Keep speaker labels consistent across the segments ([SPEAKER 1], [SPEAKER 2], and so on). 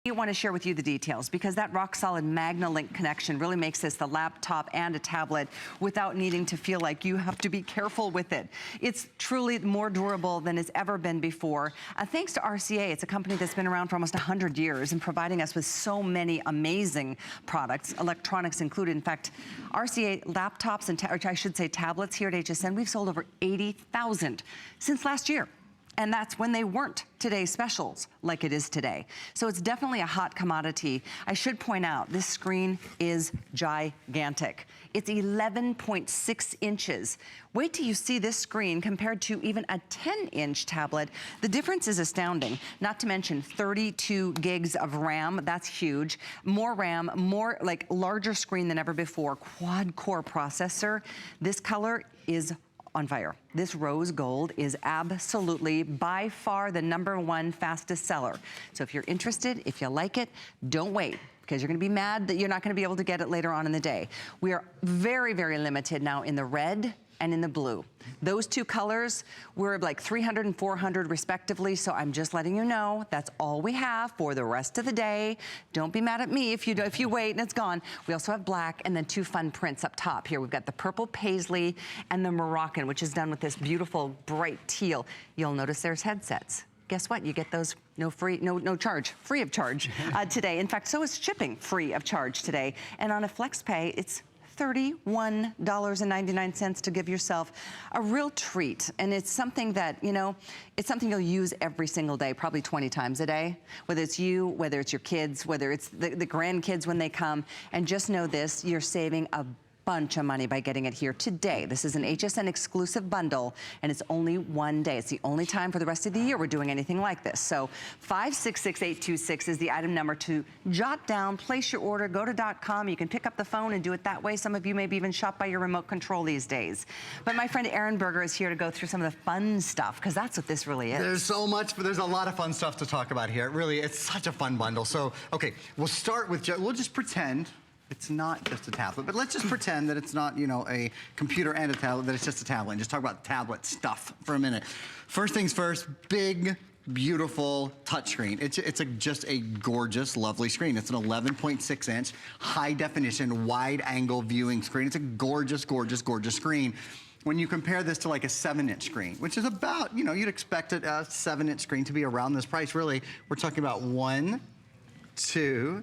[SPEAKER 1] I want to share with you the details because that rock-solid MagnaLink connection really makes this the laptop and a tablet without needing to feel like you have to be careful with it. It's truly more durable than it's ever been before. Thanks to RCA, it's a company that's been around for almost 100 years and providing us with so many amazing products, electronics included. In fact, RCA laptops and, or I should say tablets here at HSN, we've sold over 80,000 since last year. And that's when they weren't today's specials like it is today. So it's definitely a hot commodity. I should point out, this screen is gigantic. It's 11.6 inches. Wait till you see this screen compared to even a 10-inch tablet. The difference is astounding. Not to mention 32 gigs of RAM, that's huge. More RAM, more like larger screen than ever before. Quad-core processor. This color is on fire. This rose gold is absolutely by far the #1 fastest seller. So if you're interested, if you like it, don't wait, because you're gonna be mad that you're not gonna be able to get it later on in the day. We are very, very limited now in the red and in the blue. Those two colors were like 300 and 400 respectively, so I'm just letting you know that's all we have for the rest of the day. Don't be mad at me if you wait and it's gone. We also have black and then two fun prints up top here. We've got the purple paisley and the Moroccan, which is done with this beautiful bright teal. You'll notice there's headsets. Guess what? You get those no charge, free of charge today. In fact, so is shipping free of charge today. And on a flex pay, it's $31.99 to give yourself a real treat. And it's something that, you know, it's something you'll use every single day, probably 20 times a day, whether it's you, whether it's your kids, whether it's the grandkids when they come. And just know this, you're saving a bunch of money by getting it here today. This is an HSN exclusive bundle, and it's only one day. It's the only time for the rest of the year we're doing anything like this. So 566826 is the item number to jot down, place your order, go to .com. You can pick up the phone and do it that way. Some of you maybe even shop by your remote control these days. But my friend Aaron Berger is here to go through some of the fun stuff, because that's what this really is.
[SPEAKER 2] There's so much, but there's a lot of fun stuff to talk about here. Really, it's such a fun bundle. So, okay, we'll start with, we'll just pretend it's not just a tablet, but let's just pretend that it's not, you know, a computer and a tablet, that it's just a tablet, and just talk about tablet stuff for a minute. First things first, big, beautiful touchscreen. It's just a gorgeous, lovely screen. It's an 11.6 inch, high definition, wide angle viewing screen. It's a gorgeous, gorgeous, gorgeous screen. When you compare this to like a 7-inch screen, which is about, you know, you'd expect a 7-inch screen to be around this price. Really, we're talking about 1, 2,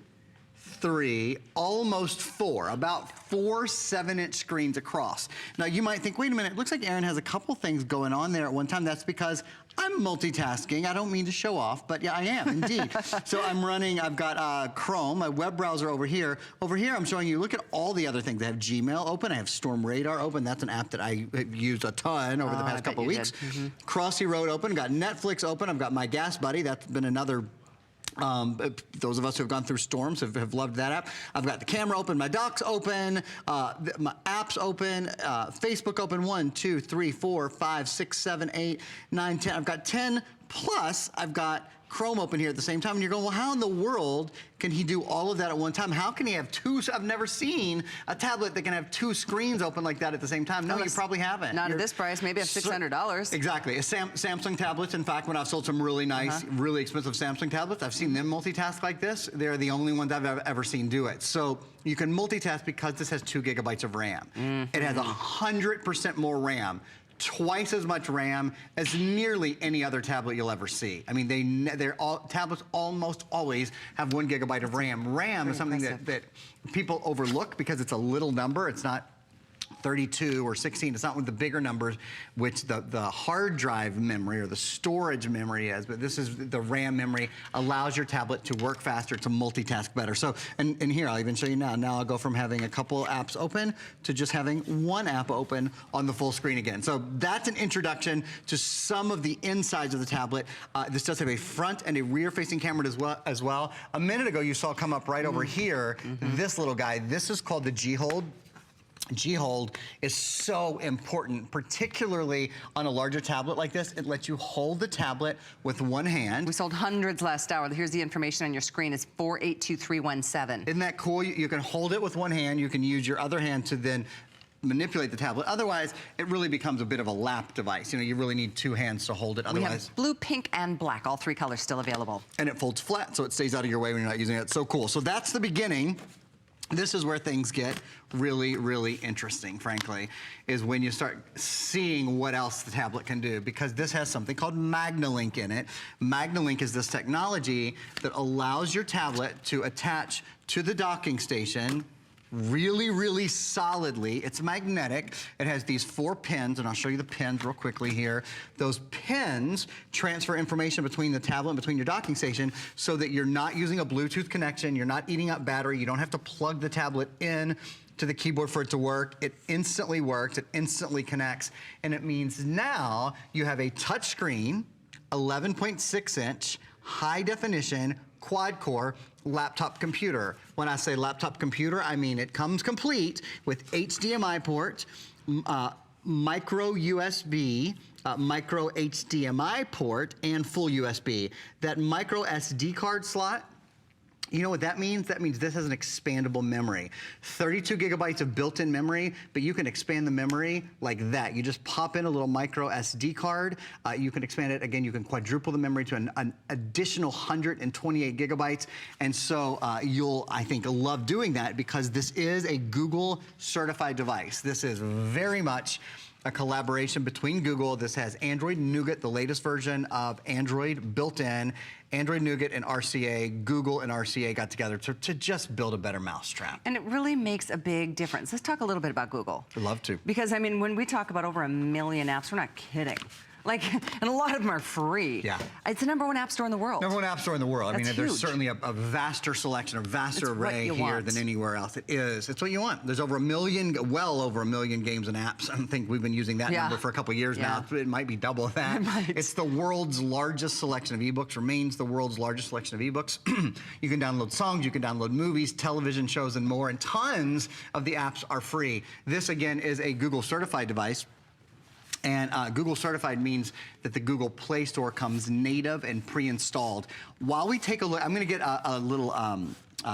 [SPEAKER 2] 3, almost 4, about 4 7-inch screens across. Now you might think, wait a minute, it looks like Aaron has a couple things going on there at one time. That's because I'm multitasking. I don't mean to show off, but yeah, I am indeed. So I'm running, I've got Chrome, my web browser over here. Over here, I'm showing you, look at all the other things. I have Gmail open, I have Storm Radar open. That's an app that I have used a ton over the past couple of weeks. Crossy Road open, got Netflix open, I've got My Gas Buddy. That's been another those of us who have gone through storms have loved that app. I've got the camera open, my docs open, my apps open, Facebook open, 1, 2, 3, 4, 5, 6, 7, 8, 9, 10. I've got 10 plus I've got Chrome open here at the same time, and you're going, well, how in the world can he do all of that at one time? How can he have two? I've never seen a tablet that can have 2 screens open like that at the same time. No, you probably haven't.
[SPEAKER 1] Not at this price, maybe at $600.
[SPEAKER 2] Exactly. Samsung tablets, in fact, when I've sold some really nice, really expensive Samsung tablets, I've seen them multitask like this. They're the only ones I've ever seen do it. So you can multitask because this has 2 gigabytes of RAM. It has 100% more RAM. Twice as much RAM as nearly any other tablet you'll ever see. I mean, tablets almost always have 1 gigabyte of RAM. RAM is something that people overlook because it's a little number. It's not 32 or 16, it's not with the bigger numbers, which the hard drive memory or the storage memory is, but this is the RAM memory, allows your tablet to work faster, to multitask better. So, and here, I'll even show you now. Now I'll go from having a couple apps open to just having 1 app open on the full screen again. So that's an introduction to some of the insides of the tablet. This does have a front and a rear facing camera as well. A minute ago, you saw come up right over here, this little guy. This is called the G-Hold. G-Hold is so important, particularly on a larger tablet like this. It lets you hold the tablet with one hand.
[SPEAKER 1] We sold hundreds last hour. Here's the information on your screen. It's 482317.
[SPEAKER 2] Isn't that cool? You can hold it with one hand. You can use your other hand to then manipulate the tablet. Otherwise, it really becomes a bit of a lap device. You know, you really need two hands to hold it.
[SPEAKER 1] We
[SPEAKER 2] Otherwise,
[SPEAKER 1] have blue, pink, and black, all three colors still available.
[SPEAKER 2] and it folds flat, so it stays out of your way when you're not using it. It's so cool. So that's the beginning. This is where things get really, really interesting, frankly, is when you start seeing what else the tablet can do, because this has something called MagnaLink in it. MagnaLink is this technology that allows your tablet to attach to the docking station really, really solidly. It's magnetic. It has these 4 pins, and I'll show you the pins real quickly here. Those pins transfer information between the tablet and between your docking station so that you're not using a Bluetooth connection, you're not eating up battery, you don't have to plug the tablet in to the keyboard for it to work. It instantly works, it instantly connects, and it means now you have a touch screen, 11.6-inch, high definition, quad-core laptop computer. When I say laptop computer, I mean it comes complete with HDMI port, micro USB, micro HDMI port, and full USB. That micro SD card slot, you know what that means? That means this has an expandable memory. 32 gigabytes of built-in memory, but you can expand the memory like that. You just pop in a little micro SD card. You can expand it. Again, you can quadruple the memory to an additional 128 gigabytes. And so you'll, I think, love doing that because this is a Google certified device. This is very much a collaboration between Google. This has Android Nougat, the latest version of Android built in. Android Nougat and RCA, Google and RCA got together to just build a better mousetrap.
[SPEAKER 1] And it really makes a big difference. Let's talk a little bit about Google.
[SPEAKER 2] I'd love to.
[SPEAKER 1] Because, I mean, when we talk about over 1 million apps, we're not kidding. Like, and a lot of them are free.
[SPEAKER 2] Yeah.
[SPEAKER 1] It's the #1 app store in the world.
[SPEAKER 2] #1 app store in the world. I mean,
[SPEAKER 1] That's
[SPEAKER 2] there's
[SPEAKER 1] huge.
[SPEAKER 2] certainly a vaster selection, a vaster
[SPEAKER 1] It's what
[SPEAKER 2] array
[SPEAKER 1] you
[SPEAKER 2] here
[SPEAKER 1] want.
[SPEAKER 2] than anywhere else. It is. It's what you want. There's over 1 million, well over 1 million games and apps. I think we've been using that number for a couple years now. It might be double that.
[SPEAKER 1] It might.
[SPEAKER 2] It's the world's largest selection of ebooks, remains the world's largest selection of ebooks. You can download songs, you can download movies, television shows, and more, and tons of the apps are free. This, again, is a Google certified device. And Google certified means that the Google Play Store comes native and pre-installed. While we take a look, I'm gonna get a little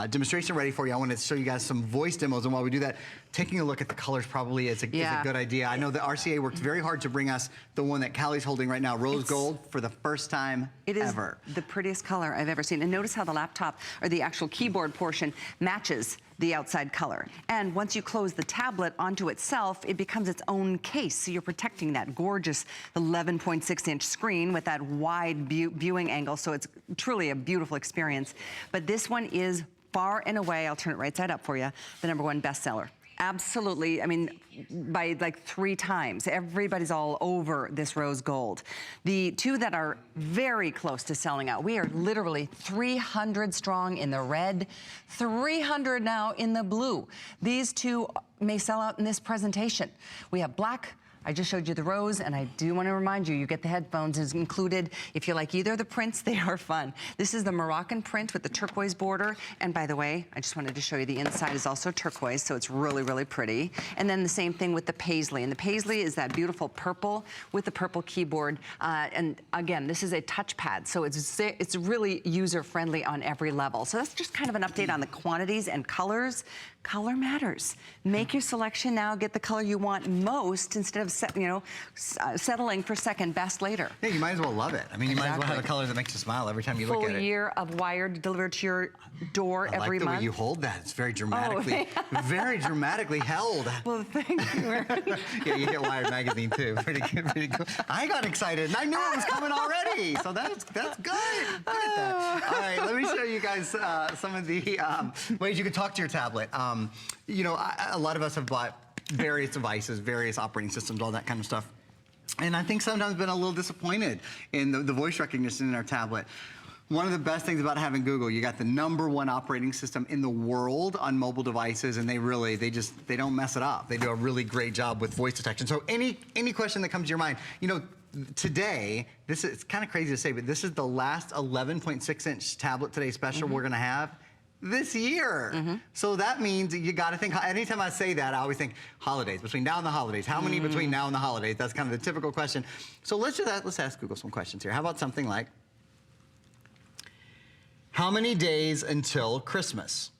[SPEAKER 2] demonstration ready for you. I want to show you guys some voice demos, and while we do that, taking a look at the colors probably is a good idea. I know that RCA worked very hard to bring us the one that Callie's holding right now, rose gold, for the first time ever.
[SPEAKER 1] It is the prettiest color I've ever seen. And notice how the laptop, or the actual keyboard portion, matches the outside color. And once you close the tablet onto itself, it becomes its own case. So you're protecting that gorgeous 11.6-inch screen with that wide viewing angle. So it's truly a beautiful experience. But this one is far and away, I'll turn it right side up for you, the #1 bestseller. Absolutely, I mean, by like 3 times. Everybody's all over this rose gold. The two that are very close to selling out, we are literally 300 strong in the red, 300 now in the blue. These two may sell out in this presentation. We have black. I just showed you the rose, and I do want to remind you, you get the headphones is included. If you like either of the prints, they are fun. This is the Moroccan print with the turquoise border. And by the way, I just wanted to show you the inside is also turquoise, so it's really, really pretty. And then the same thing with the paisley. And the paisley is that beautiful purple with the purple keyboard. And again, this is a touchpad, so it's really user-friendly on every level. So that's just kind of an update on the quantities and colors. Color matters. Make your selection now, get the color you want most instead of settling for second best later.
[SPEAKER 2] Yeah, you might as well love it. I mean, you might as well have a color that makes you smile every time you look at it.
[SPEAKER 1] Full year of Wired delivered to your door every month.
[SPEAKER 2] I like the way you hold that. It's very dramatically, very dramatically held.
[SPEAKER 1] Well, thank you.
[SPEAKER 2] Yeah, you get Wired magazine too. Pretty good, pretty cool. I got excited and I knew it was coming already. So that's good. Look at that. All right, let me show you guys some of the ways you can talk to your tablet. You know, a lot of us have bought various devices, various operating systems, all that kind of stuff. And I think sometimes been a little disappointed in the voice recognition in our tablet. One of the best things about having Google, you got the #1 operating system in the world on mobile devices, and they don't mess it up. They do a really great job with voice detection. So any question that comes to your mind, you know, today, it's kind of crazy to say, but this is the last 11.6-inch tablet today special we're gonna have this year. So that means you got to think, anytime I say that, I always think holidays, between now and the holidays. How many between now and the holidays? That's kind of the typical question. So let's ask Google some questions here. How about something like, how many days until Christmas?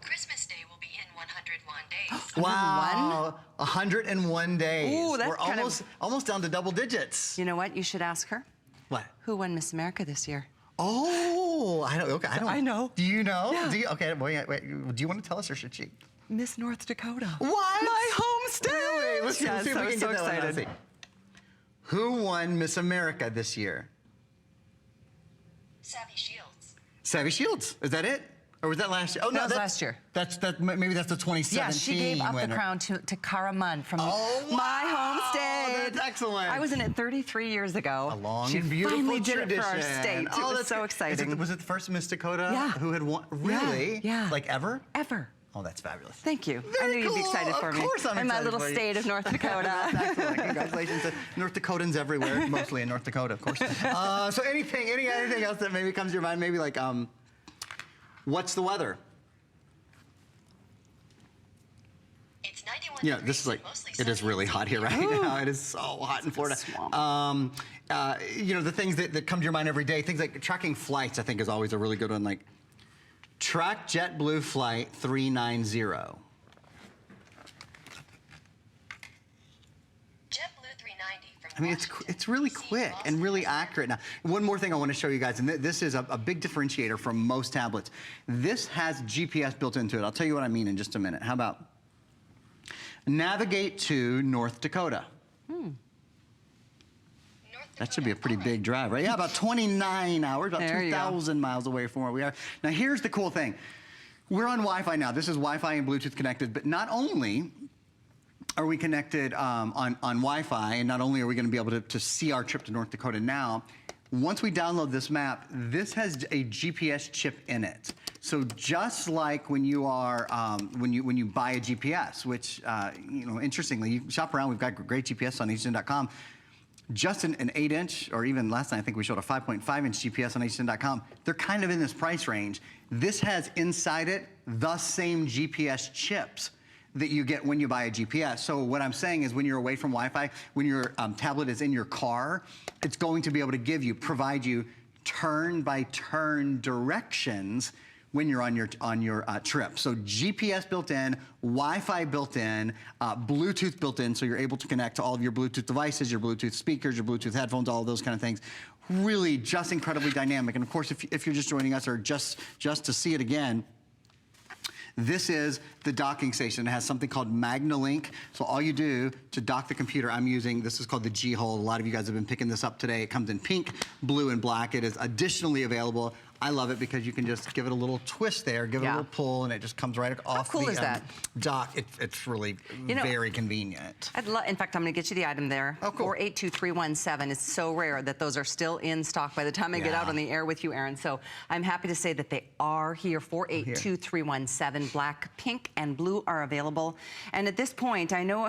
[SPEAKER 3] Christmas Day will be in 101 days.
[SPEAKER 2] Wow, 101 days.
[SPEAKER 1] Ooh, that's
[SPEAKER 2] We're almost down to double digits.
[SPEAKER 1] You know what? You should ask her.
[SPEAKER 2] What?
[SPEAKER 1] Who won Miss America this year?
[SPEAKER 2] Oh, I don't. Okay,
[SPEAKER 1] I know.
[SPEAKER 2] Do you know?
[SPEAKER 1] Yeah.
[SPEAKER 2] Do you, okay, wait. Do you want to tell us or should she?
[SPEAKER 1] Miss North Dakota.
[SPEAKER 2] What?
[SPEAKER 1] My home state.
[SPEAKER 2] Really? Let's see,
[SPEAKER 1] Yes,
[SPEAKER 2] see if
[SPEAKER 1] I
[SPEAKER 2] we
[SPEAKER 1] was
[SPEAKER 2] can
[SPEAKER 1] so
[SPEAKER 2] get that one.
[SPEAKER 1] excited.
[SPEAKER 2] Let's see. Who won Miss America this year?
[SPEAKER 3] Savvy Shields.
[SPEAKER 2] Savvy Shields. Is that it? Or was that last year? Oh, no,
[SPEAKER 1] That was last year.
[SPEAKER 2] Maybe that's the 2017
[SPEAKER 1] Yeah, she gave up
[SPEAKER 2] winner.
[SPEAKER 1] the crown to Cara Munn from
[SPEAKER 2] Oh, wow.
[SPEAKER 1] my home state.
[SPEAKER 2] That's excellent.
[SPEAKER 1] I was in it 33 years ago.
[SPEAKER 2] A long
[SPEAKER 1] she
[SPEAKER 2] and beautiful
[SPEAKER 1] finally
[SPEAKER 2] tradition.
[SPEAKER 1] did it for our state.
[SPEAKER 2] Oh,
[SPEAKER 1] it was
[SPEAKER 2] that's
[SPEAKER 1] so
[SPEAKER 2] good.
[SPEAKER 1] exciting.
[SPEAKER 2] Was it the first Miss Dakota
[SPEAKER 1] Yeah.
[SPEAKER 2] who had won? Really?
[SPEAKER 1] Yeah.
[SPEAKER 2] Like ever?
[SPEAKER 1] Ever.
[SPEAKER 2] Oh, that's fabulous.
[SPEAKER 1] Thank you. I
[SPEAKER 2] Very
[SPEAKER 1] knew you'd be
[SPEAKER 2] cool.
[SPEAKER 1] excited for me.
[SPEAKER 2] Of course I'm
[SPEAKER 1] in my
[SPEAKER 2] excited
[SPEAKER 1] little
[SPEAKER 2] for you.
[SPEAKER 1] state of North Dakota.
[SPEAKER 2] That's excellent. Congratulations to North Dakotans everywhere, mostly in North Dakota, of course. So anything else that maybe comes to your mind? Maybe like, what's the weather?
[SPEAKER 3] It's 91
[SPEAKER 2] You know,
[SPEAKER 3] degrees
[SPEAKER 2] this is like,
[SPEAKER 3] and mostly
[SPEAKER 2] it is
[SPEAKER 3] sunny.
[SPEAKER 2] really hot here right now. It is so hot in Florida.
[SPEAKER 1] swamp.
[SPEAKER 2] You know, the things that come to your mind every day, things like tracking flights, I think is always a really good one. Like, track JetBlue flight 390.
[SPEAKER 3] JetBlue 390 from
[SPEAKER 2] I mean, it's really quick and really accurate. Now, one more thing I want to show you guys, and this is a big differentiator from most tablets. This has GPS built into it. I'll tell you what I mean in just a minute. How about navigate to North Dakota? That should be a pretty big drive, right? Yeah, about 29 hours, about
[SPEAKER 1] There you go.
[SPEAKER 2] 2,000 miles away from where we are. Now, here's the cool thing. We're on Wi-Fi now. This is Wi-Fi and Bluetooth connected, but not only are we connected on Wi-Fi, and not only are we going to be able to see our trip to North Dakota now, once we download this map, this has a GPS chip in it. So just like when you are when you buy a GPS, which you know, interestingly, you shop around. We've got great GPS on HSN.com. Just an 8-inch, or even last night I think we showed a 5.5-inch GPS on HSN.com. They're kind of in this price range. This has inside it the same GPS chips that you get when you buy a GPS. So what I'm saying is when you're away from Wi-Fi, when your tablet is in your car, it's going to be able to provide you turn-by-turn directions when you're on your trip. So GPS built in, Wi-Fi built in, Bluetooth built in, so you're able to connect to all of your Bluetooth devices, your Bluetooth speakers, your Bluetooth headphones, all of those kind of things. Really just incredibly dynamic. And of course, if you're just joining us or just to see it again, this is the docking station. It has something called MagnaLink. So all you do to dock the computer, this is called the G-hole. A lot of you guys have been picking this up today. It comes in pink, blue, and black. It is additionally available. I love it because you can just give it a little twist there, give it a little pull, and it just comes right off
[SPEAKER 1] cool
[SPEAKER 2] the
[SPEAKER 1] is that?
[SPEAKER 2] dock. It's really very convenient.
[SPEAKER 1] In fact, I'm going to get you the item there.
[SPEAKER 2] Oh, cool.
[SPEAKER 1] 482317. It's so rare that those are still in stock by the time I get out on the air with you, Aaron. So I'm happy to say that they are here. 482317. Black, pink, and blue are available. And at this point, I know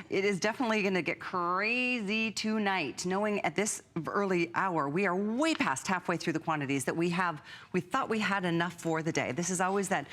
[SPEAKER 1] it is definitely going to get crazy tonight, knowing at this early hour, we are way past halfway through the quantities that we thought we had enough for the day. This is always that,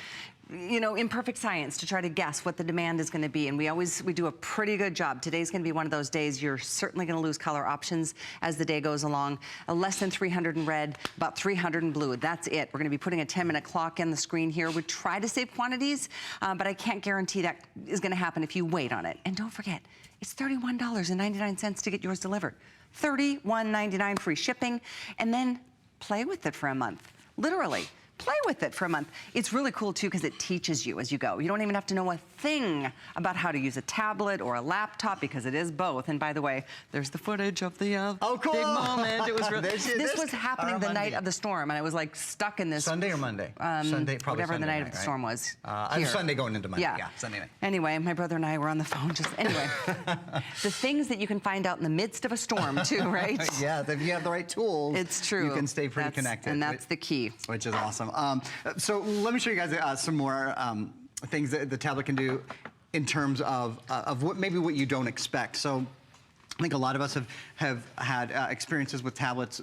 [SPEAKER 1] you know, imperfect science to try to guess what the demand is going to be, and we do a pretty good job. Today's going to be one of those days you're certainly going to lose color options as the day goes along. Less than 300 in red, about 300 in blue. That's it. We're going to be putting a 10-minute clock in the screen here. We try to save quantities, but I can't guarantee that is going to happen if you wait on it. And don't forget, it's $31.99 to get yours delivered. $31.99 free shipping, and then play with it for a month. Literally, play with it for a month. It's really cool too because it teaches you as you go. You don't even have to know a thing about how to use a tablet or a laptop because it is both. And by the way, there's the footage of the
[SPEAKER 2] cool.
[SPEAKER 1] big moment. It was really, this was happening the
[SPEAKER 2] Monday.
[SPEAKER 1] night of the storm, and I was like stuck in this.
[SPEAKER 2] Sunday or Monday? Sunday, probably
[SPEAKER 1] whatever
[SPEAKER 2] Sunday
[SPEAKER 1] the night
[SPEAKER 2] night,
[SPEAKER 1] of the
[SPEAKER 2] right?
[SPEAKER 1] storm was.
[SPEAKER 2] Sunday going into Monday. Yeah, Sunday night.
[SPEAKER 1] Anyway, my brother and I were on the phone. Anyway, the things that you can find out in the midst of a storm too, right?
[SPEAKER 2] Yeah, if you have the right tools,
[SPEAKER 1] it's true.
[SPEAKER 2] You can stay pretty connected,
[SPEAKER 1] and that's the key.
[SPEAKER 2] Which is awesome. So let me show you guys some more things that the tablet can do in terms of what you don't expect. So I think a lot of us have had experiences with tablets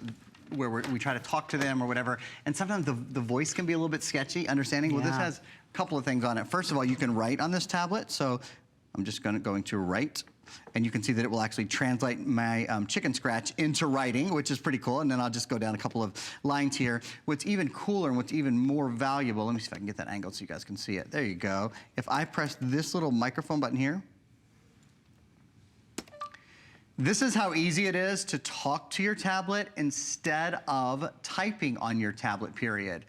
[SPEAKER 2] where we try to talk to them or whatever, and sometimes the voice can be a little bit sketchy, understanding. Well, this has a couple of things on it. First of all, you can write on this tablet. So I'm just going to write And you can see that it will actually translate my chicken scratch into writing, which is pretty cool. And then I'll just go down a couple of lines here. What's even cooler and what's even more valuable, let me see if I can get that angle so you guys can see it. There you go. If I press this little microphone button here, this is how easy it is to talk to your tablet instead of typing on your tablet, period.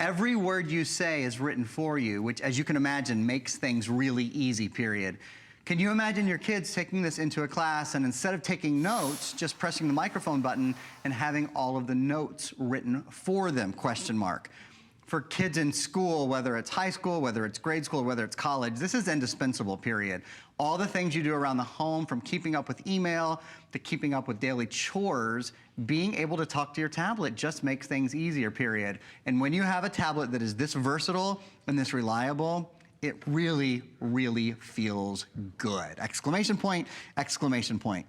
[SPEAKER 2] Every word you say is written for you, which, as you can imagine, makes things really easy, period. Can you imagine your kids taking this into a class and instead of taking notes, just pressing the microphone button and having all of the notes written for them, question mark. For kids in school, whether it's high school, whether it's grade school, whether it's college, this is indispensable, period. All the things you do around the home, from keeping up with email to keeping up with daily chores, being able to talk to your tablet just makes things easier, period. And when you have a tablet that is this versatile and this reliable, it really, really feels good. Exclamation point, exclamation point.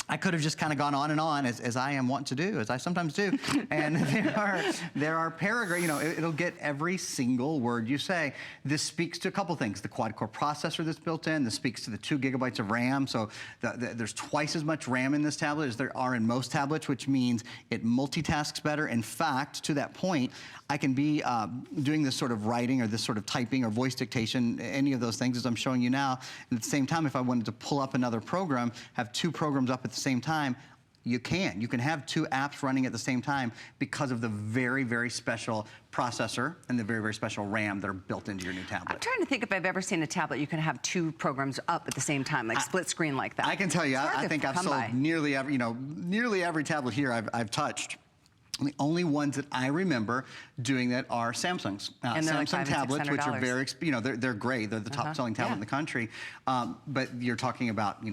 [SPEAKER 2] I could have just kind of gone on and on as I am wont to do, as I sometimes do. And there are paragraphs, you know, it'll get every single word you say. This speaks to a couple things. The quad-core processor that's built in. This speaks to the 2 gigabytes of RAM. So there's twice as much RAM in this tablet as there are in most tablets, which means it multitasks better. In fact, to that point, I can be doing this sort of writing or this sort of typing or voice dictation, any of those things as I'm showing you now. And at the same time, if I wanted to pull up another program, have 2 programs up at the same time, you can. You can have 2 apps running at the same time because of the very, very special processor and the very, very special RAM that are built into your new tablet.
[SPEAKER 1] I'm trying to think if I've ever seen a tablet you can have 2 programs up at the same time, like split screen like that.
[SPEAKER 2] I can tell you, I think I've sold nearly every, nearly every tablet here I've touched. And the only ones that I remember doing that are Samsung's.
[SPEAKER 1] And they're
[SPEAKER 2] Samsung
[SPEAKER 1] like
[SPEAKER 2] tablets, which are very, they're great. They're the top selling tablet in the country. But you're talking about,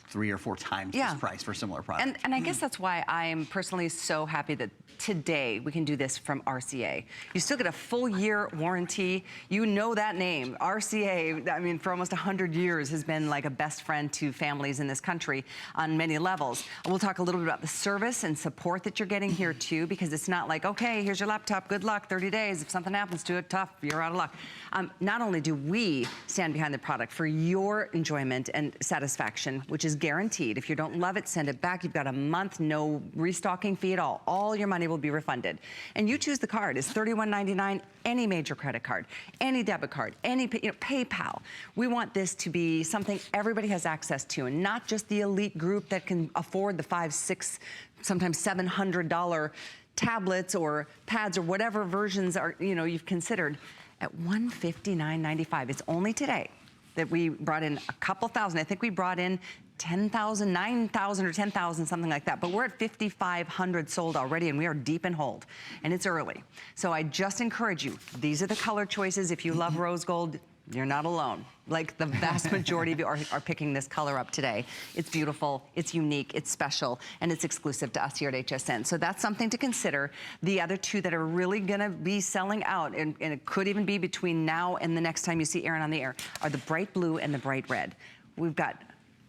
[SPEAKER 2] 3 or 4 times this price for similar products.
[SPEAKER 1] And I guess that's why I am personally so happy that today we can do this from RCA. You still get a full year warranty. You know that name. RCA, I mean, for almost 100 years has been like a best friend to families in this country on many levels. We'll talk a little bit about the service and support that you're getting here too, because it's not like, okay, here's your laptop, good luck, 30 days. If something happens to it, tough, you're out of luck. Not only do we stand behind the product for your enjoyment and satisfaction, which is guaranteed. If you don't love it, send it back. You've got a month, no restocking fee at all. All your money will be refunded. And you choose the card. It's $31.99, any major credit card, any debit card, any PayPal. We want this to be something everybody has access to, and not just the elite group that can afford the $500, $600, sometimes $700 tablets or pads or whatever versions are you've considered. At $159.95. It's only today that we brought in a couple thousand. I think we brought in 10,000, 9,000 or 10,000, something like that. But we're at 5,500 sold already, and we are deep in hold, and it's early. So I just encourage you, these are the color choices. If you love rose gold, you're not alone. Like the vast majority of you are picking this color up today. It's beautiful, it's unique, it's special, and it's exclusive to us here at HSN. So that's something to consider. The other 2 that are really gonna be selling out, and it could even be between now and the next time you see Aaron on the air, are the bright blue and the bright red. We've got,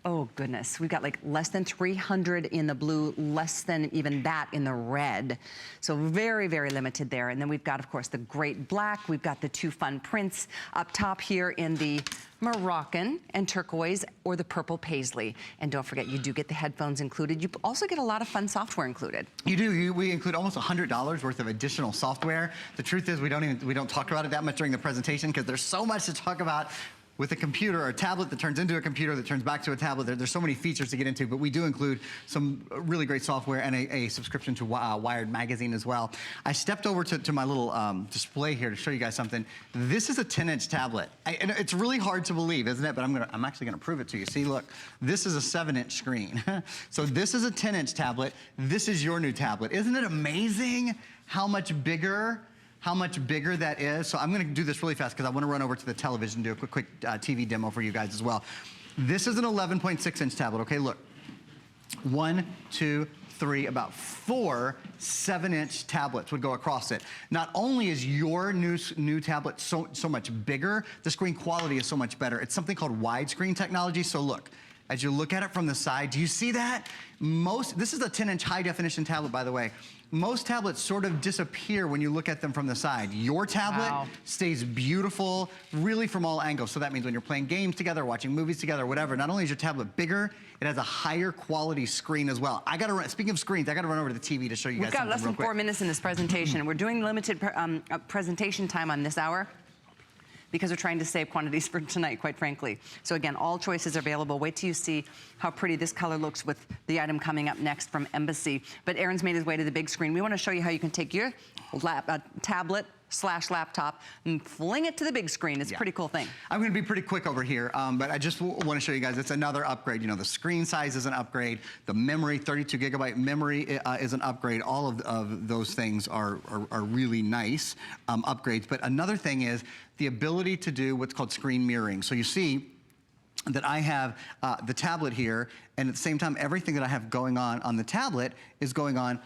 [SPEAKER 1] oh goodness, we've got like less than 300 in the blue, less than even that in the red. So very, very limited there. And then we've got, of course, the great black. We've got the 2 fun prints up top here in the Moroccan and turquoise or the purple paisley. And don't forget, you do get the headphones included. You also get a lot of fun software included.
[SPEAKER 2] You do. We include almost $100 worth of additional software. The truth is we don't talk about it that much during the presentation because there's so much to talk about with a computer or a tablet that turns into a computer that turns back to a tablet. There's so many features to get into, but we do include some really great software and a subscription to Wired magazine as well. I stepped over to my little display here to show you guys something. This is a 10-inch tablet. And it's really hard to believe, isn't it? But I'm actually gonna prove it to you. See, look, this is a 7-inch screen. So this is a 10-inch tablet. This is your new tablet. Isn't it amazing how much bigger that is? So I'm gonna do this really fast because I wanna run over to the television and do a quick TV demo for you guys as well. This is an 11.6-inch tablet, okay? Look, 1, 2, 3, about 4 7-inch tablets would go across it. Not only is your new tablet so much bigger, the screen quality is so much better. It's something called widescreen technology, so look. as you look at it from the side, do you see that? This is a 10-inch high definition tablet, by the way. Most tablets sort of disappear when you look at them from the side. Your tablet stays beautiful, really from all angles. So that means when you're playing games together, watching movies together, whatever, not only is your tablet bigger, it has a higher quality screen as well. Speaking of screens, I gotta run over to the TV to show you guys something real quick.
[SPEAKER 1] We've got less than 4 minutes in this presentation. We're doing limited presentation time on this hour, because we're trying to save quantities for tonight, quite frankly. So again, all choices are available. Wait till you see how pretty this color looks with the item coming up next from Embassy. But Aaron's made his way to the big screen. We want to show you how you can take your tablet/laptop and fling it to the big screen. It's a pretty cool thing.
[SPEAKER 2] I'm going to be pretty quick over here, but I just want to show you guys it's another upgrade. You know, the screen size is an upgrade. The memory, 32 gigabyte memory is an upgrade. All of those things are really nice upgrades. But another thing is the ability to do what's called screen mirroring. So you see that I have the tablet here, and at the same time, everything that I have going on the tablet is going on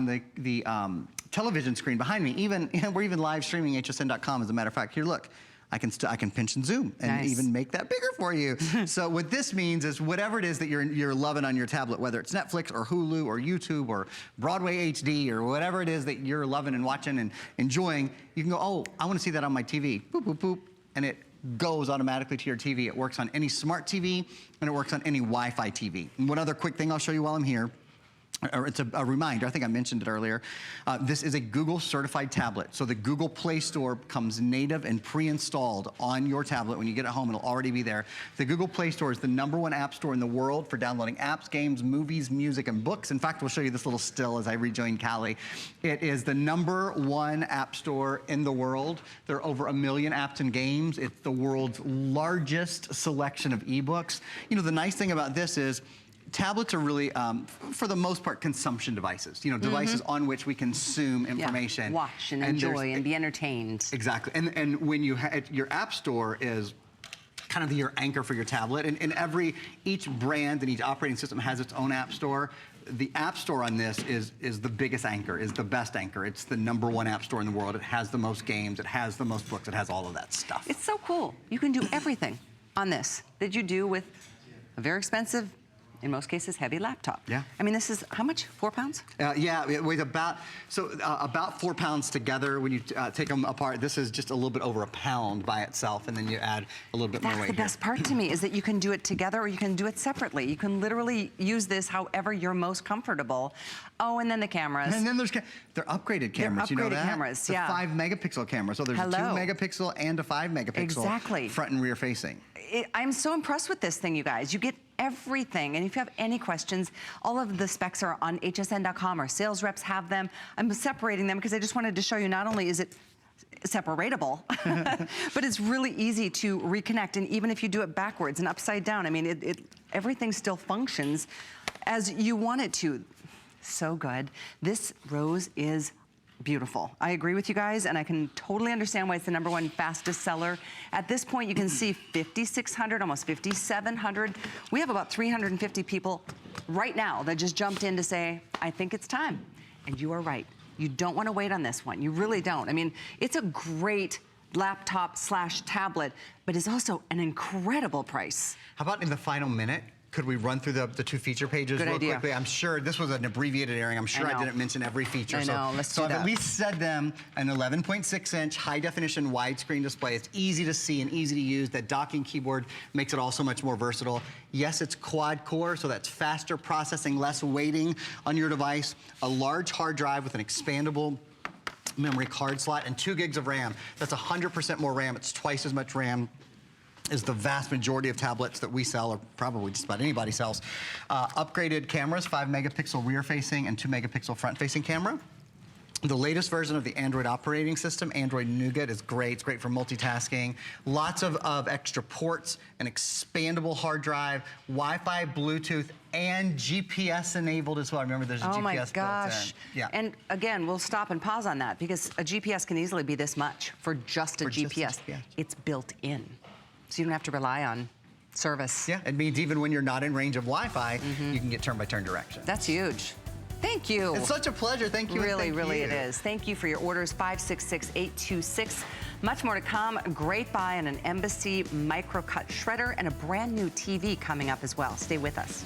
[SPEAKER 2] the television screen behind me. We're even live streaming hsn.com, as a matter of fact. Here, look. I can pinch and zoom and even make that bigger for you. So what this means is whatever it is that you're loving on your tablet, whether it's Netflix or Hulu or YouTube or Broadway HD or whatever it is that you're loving and watching and enjoying, you can go, oh, I want to see that on my TV. Boop, boop, boop. And it goes automatically to your TV. It works on any smart TV and it works on any Wi-Fi TV. And one other quick thing I'll show you while I'm here. Or it's a reminder, I think I mentioned it earlier. This is a Google certified tablet. So the Google Play Store comes native and pre-installed on your tablet. When you get it home, it'll already be there. The Google Play Store is the #1 app store in the world for downloading apps, games, movies, music, and books. In fact, we'll show you this little still as I rejoin Callie. It is the #1 app store in the world. There are over 1 million apps and games. It's the world's largest selection of ebooks. You know, the nice thing about this is tablets are really, for the most part, consumption devices. You know, devices on which we consume information.
[SPEAKER 1] Watch and enjoy and be entertained.
[SPEAKER 2] Exactly. And when your app store is kind of your anchor for your tablet, and each brand and each operating system has its own app store. The app store on this is the biggest anchor, is the best anchor. It's the #1 app store in the world. It has the most games. It has the most books. It has all of that stuff.
[SPEAKER 1] It's so cool. You can do everything on this that you do with a very expensive, in most cases, heavy laptop.
[SPEAKER 2] Yeah.
[SPEAKER 1] I mean, this is, how much? 4 pounds?
[SPEAKER 2] Yeah, it weighs about 4 pounds together when you take them apart. This is just a little bit over 1 pound by itself, and then you add a little bit more weight.
[SPEAKER 1] That's the best part to me, is that you can do it together or you can do it separately. You can literally use this however you're most comfortable. Oh, and then the cameras.
[SPEAKER 2] And then they're upgraded cameras, you know that?
[SPEAKER 1] Upgraded cameras,
[SPEAKER 2] the 5 megapixel camera. So there's a 2 megapixel and a 5 megapixel front and rear facing.
[SPEAKER 1] I'm so impressed with this thing, you guys. You get everything. And if you have any questions, all of the specs are on hsn.com. Our sales reps have them. I'm separating them because I just wanted to show you not only is it separatable, but it's really easy to reconnect. And even if you do it backwards and upside down, I mean, everything still functions as you want it to. So good. This rose is beautiful. I agree with you guys, and I can totally understand why it's the #1 fastest seller. At this point, you can see 5,600, almost 5,700. We have about 350 people right now that just jumped in to say, I think it's time. And you are right. You don't want to wait on this one. You really don't. I mean, it's a great laptop/tablet, but it's also an incredible price.
[SPEAKER 2] How about in the final minute? Could we run through the 2 feature pages real quickly? I'm sure this was an abbreviated airing. I'm sure I didn't mention every feature.
[SPEAKER 1] I know, let's do that.
[SPEAKER 2] So I've at least said them, an 11.6-inch high-definition widescreen display. It's easy to see and easy to use. That docking keyboard makes it all so much more versatile. Yes, it's quad-core, so that's faster processing, less waiting on your device. A large hard drive with an expandable memory card slot and 2 gigs of RAM. That's 100% more RAM. It's twice as much RAM is the vast majority of tablets that we sell, or probably just about anybody sells. Upgraded cameras, 5 megapixel rear facing and 2 megapixel front facing camera. The latest version of the Android operating system, Android Nougat, is great. It's great for multitasking. Lots of extra ports, an expandable hard drive, Wi-Fi, Bluetooth, and GPS enabled as well. Remember, there's a GPS built in.
[SPEAKER 1] Oh my gosh.
[SPEAKER 2] Yeah.
[SPEAKER 1] And again, we'll stop and pause on that because a GPS can easily be this much for just a GPS. It's built in. So you don't have to rely on service.
[SPEAKER 2] Yeah, it means even when you're not in range of Wi-Fi, you can get turn-by-turn directions.
[SPEAKER 1] That's huge. Thank you.
[SPEAKER 2] It's such a pleasure. Thank you.
[SPEAKER 1] Really,
[SPEAKER 2] thank
[SPEAKER 1] really
[SPEAKER 2] you.
[SPEAKER 1] it is. Thank you for your orders, 566-826. Much more to come. A great buy on an Embassy micro-cut shredder and a brand new TV coming up as well. Stay with us.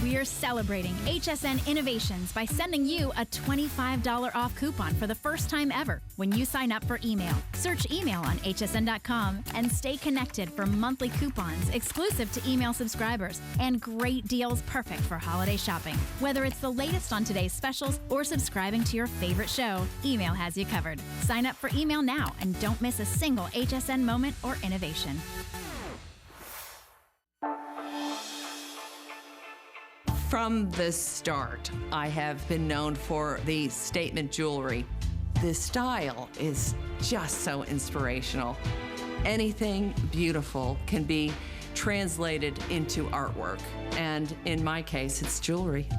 [SPEAKER 4] We are celebrating HSN innovations by sending you a $25 off coupon for the first time ever when you sign up for email. Search email on hsn.com and stay connected for monthly coupons exclusive to email subscribers and great deals perfect for holiday shopping. Whether it's the latest on today's specials or subscribing to your favorite show, email has you covered. Sign up for email now and don't miss a single HSN moment or innovation.
[SPEAKER 5] From the start, I have been known for the statement jewelry. The style is just so inspirational. Anything beautiful can be translated into artwork, and in my case, it's jewelry.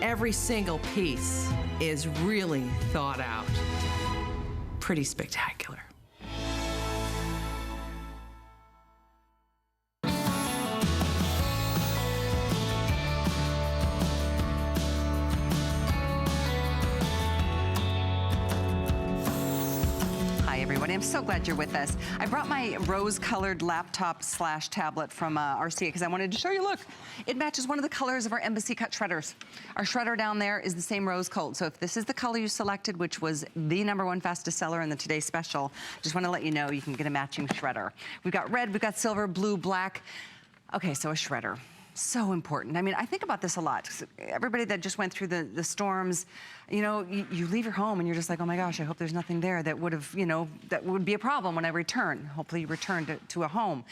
[SPEAKER 5] Every single piece is really thought out. Pretty spectacular.
[SPEAKER 1] I'm so glad you're with us. I brought my rose-colored laptop / tablet from RCA because I wanted to show you, look, it matches one of the colors of our Embassy cut shredders. Our shredder down there is the same rose gold. So if this is the color you selected, which was the #1 fastest seller in the Today Special, just want to let you know you can get a matching shredder. We've got red, we've got silver, blue, black. Okay, so a shredder. So important. I mean, I think about this a lot. Everybody that just went through the storms, you know, you leave your home and you're just like, oh my gosh, I hope there's nothing there that would have, you know, that would be a problem when I return. Hopefully you return to a home.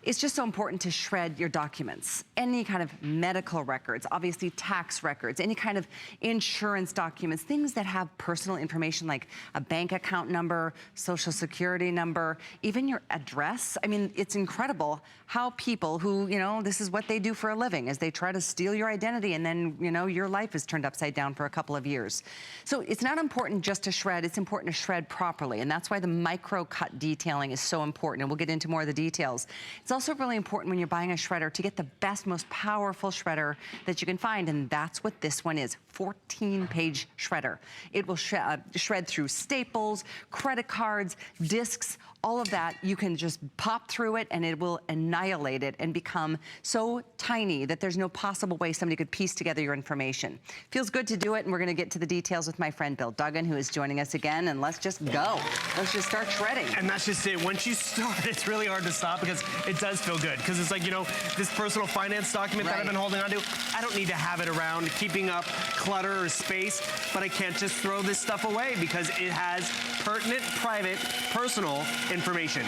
[SPEAKER 1] It's just so important to shred your documents. Any kind of medical records, obviously tax records, any kind of insurance documents, things that have personal information like a bank account number, social security number, even your address. I mean, it's incredible how people who, you know, this is what they do for a living, is they try to steal your identity and then, you know, your life is turned upside down for a couple of years. So it's not important just to shred, it's important to shred properly. And that's why the micro cut detailing is so important. And we'll get into more of the details. It's also really important when you're buying a shredder to get the best, most powerful shredder that you can find, and that's what this one is, 14-page shredder. It will shred through staples, credit cards, discs, all of that. You can just pop through it and it will annihilate it and become so tiny that there's no possible way somebody could piece together your information. Feels good to do it, and we're gonna get to the details with my friend Bill Duggan, who is joining us again, and let's just go. Let's just start shredding.
[SPEAKER 6] And that's just it. Once you start, it's really hard to stop because it does feel good. Because it's like, you know, this personal finance document that I've been holding on to, I don't need to have it around keeping up clutter or space, but I can't just throw this stuff away because it has pertinent, private, personal information.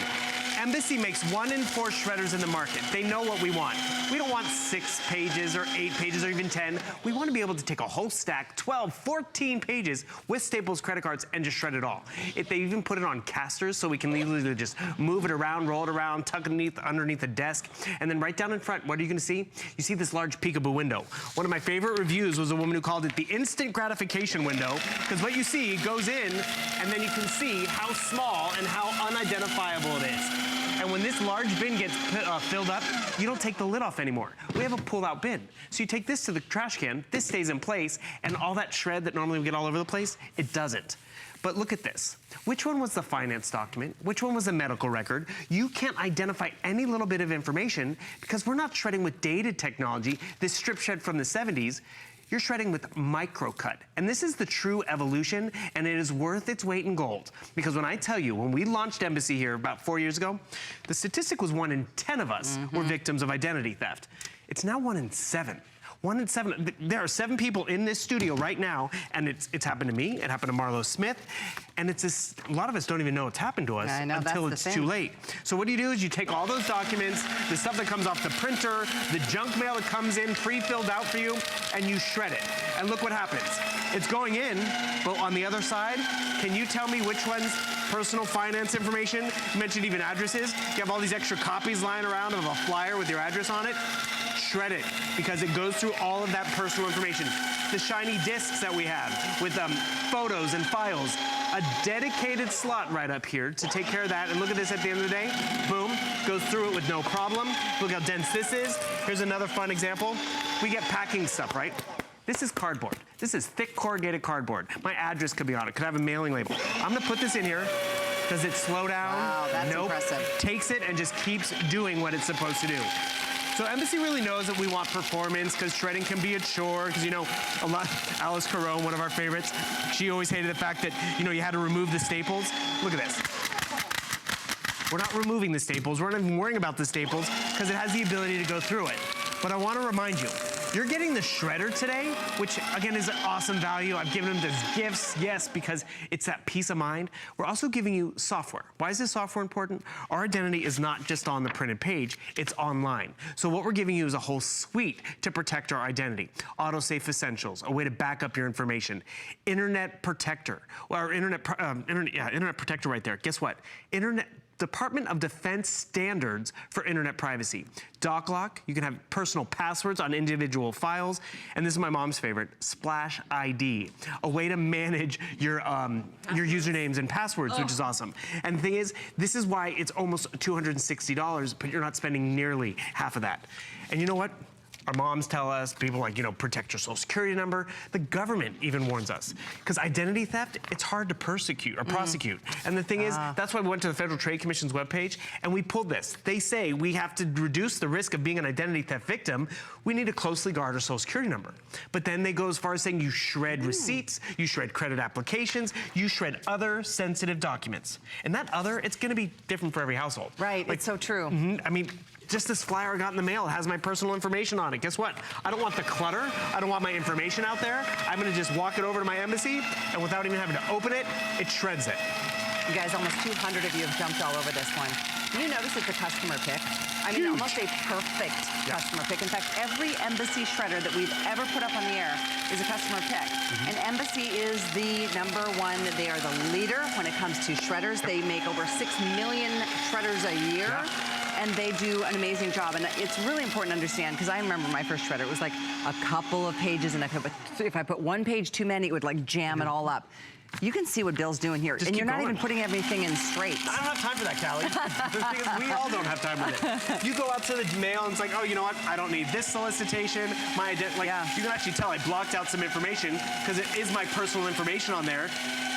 [SPEAKER 6] Embassy makes 1 in 4 shredders in the market. They know what we want. We don't want 6 pages or 8 pages or even 10. We want to be able to take a whole stack, 12, 14 pages with Staples credit cards and just shred it all. They even put it on casters so we can easily just move it around, roll it around, tuck it underneath the desk. And then right down in front, what are you going to see? You see this large peekaboo window. One of my favorite reviews was a woman who called it the instant gratification window, because what you see goes in and then you can see how small and how unidentifiable it is. And when this large bin gets filled up, you don't take the lid off anymore. We have a pull-out bin. So you take this to the trash can, this stays in place, and all that shred that normally would get all over the place, it doesn't. But look at this. Which one was the finance document? Which one was the medical record? You can't identify any little bit of information because we're not shredding with dated technology, this strip shred from the 70s. You're shredding with micro-cut. And this is the true evolution, and it is worth its weight in gold. Because when I tell you, when we launched Embassy here about 4 years ago, the statistic was 1 in 10 of us were victims of identity theft. It's now 1 in 7. 1 in 7. There are 7 people in this studio right now, and it's happened to me. It happened to Marlo Smith, and it's this, a lot of us don't even know it's happened to us until it's too late. So what you do is you take all those documents, the stuff that comes off the printer, the junk mail that comes in pre-filled out for you, and you shred it. And look what happens. It's going in, but on the other side, can you tell me which ones personal finance information, you mentioned even addresses, you have all these extra copies lying around of a flyer with your address on it, shred it, because it goes through all of that personal information. The shiny discs that we have with photos and files, a dedicated slot right up here to take care of that. And look at this at the end of the day, boom, goes through it with no problem. Look how dense this is. Here's another fun example. We get packing stuff, right? This is cardboard. This is thick corrugated cardboard. My address could be on it, could have a mailing label. I'm gonna put this in here. Does it slow down?
[SPEAKER 1] Wow, that's
[SPEAKER 6] nope.
[SPEAKER 1] impressive.
[SPEAKER 6] Takes it and just keeps doing what it's supposed to do. So Embassy really knows that we want performance because shredding can be a chore. Because, you know, a lot, Alice Caron, one of our favorites, she always hated the fact that, you know, you had to remove the staples. Look at this. We're not removing the staples. We're not even worrying about the staples because it has the ability to go through it. But I want to remind you, you're getting the shredder today, which again is an awesome value. I've given them those gifts, yes, because it's that peace of mind. We're also giving you software. Why is this software important? Our identity is not just on the printed page, it's online. So what we're giving you is a whole suite to protect our identity. Autosafe Essentials, a way to back up your information. Internet Protector, or Internet Protector right there. Guess what? Department of Defense standards for internet privacy. Doc Lock, you can have personal passwords on individual files. And this is my mom's favorite, Splash ID, a way to manage your usernames and passwords, which is awesome. And the thing is, this is why it's almost $260, but you're not spending nearly half of that. And you know what? Our moms tell us, people like, you know, protect your social security number. The government even warns us. Because identity theft, it's hard to persecute or prosecute. And the thing is, that's why we went to the Federal Trade Commission's webpage and we pulled this. They say we have to reduce the risk of being an identity theft victim. We need to closely guard our social security number. But then they go as far as saying you shred receipts, you shred credit applications, you shred other sensitive documents. And that other, it's gonna be different for every household.
[SPEAKER 1] Right,
[SPEAKER 6] like,
[SPEAKER 1] it's so true.
[SPEAKER 6] I mean, just this flyer I got in the mail, it has my personal information on it. Guess what? I don't want the clutter. I don't want my information out there. I'm gonna just walk it over to my embassy, and without even having to open it, it shreds it.
[SPEAKER 1] You guys, almost 200 of you have jumped all over this one. You notice it's a customer pick. I mean, almost a perfect customer pick. In fact, every Embassy shredder that we've ever put up on the air is a customer pick. And Embassy is the #1. They are the leader when it comes to shredders. They make over 6 million shredders a year. And they do an amazing job. And it's really important to understand, because I remember my first shredder, it was like a couple of pages, and if I put one page too many, it would like jam it all up. You can see what Bill's doing here.
[SPEAKER 6] Just
[SPEAKER 1] and you're not
[SPEAKER 6] going.
[SPEAKER 1] even putting everything in straight.
[SPEAKER 6] I don't have time for that, Callie. The thing is, we all don't have time with it. You go out to the mail and it's like, oh, you know what? I don't need this solicitation. You can actually tell I blocked out some information because it is my personal information on there,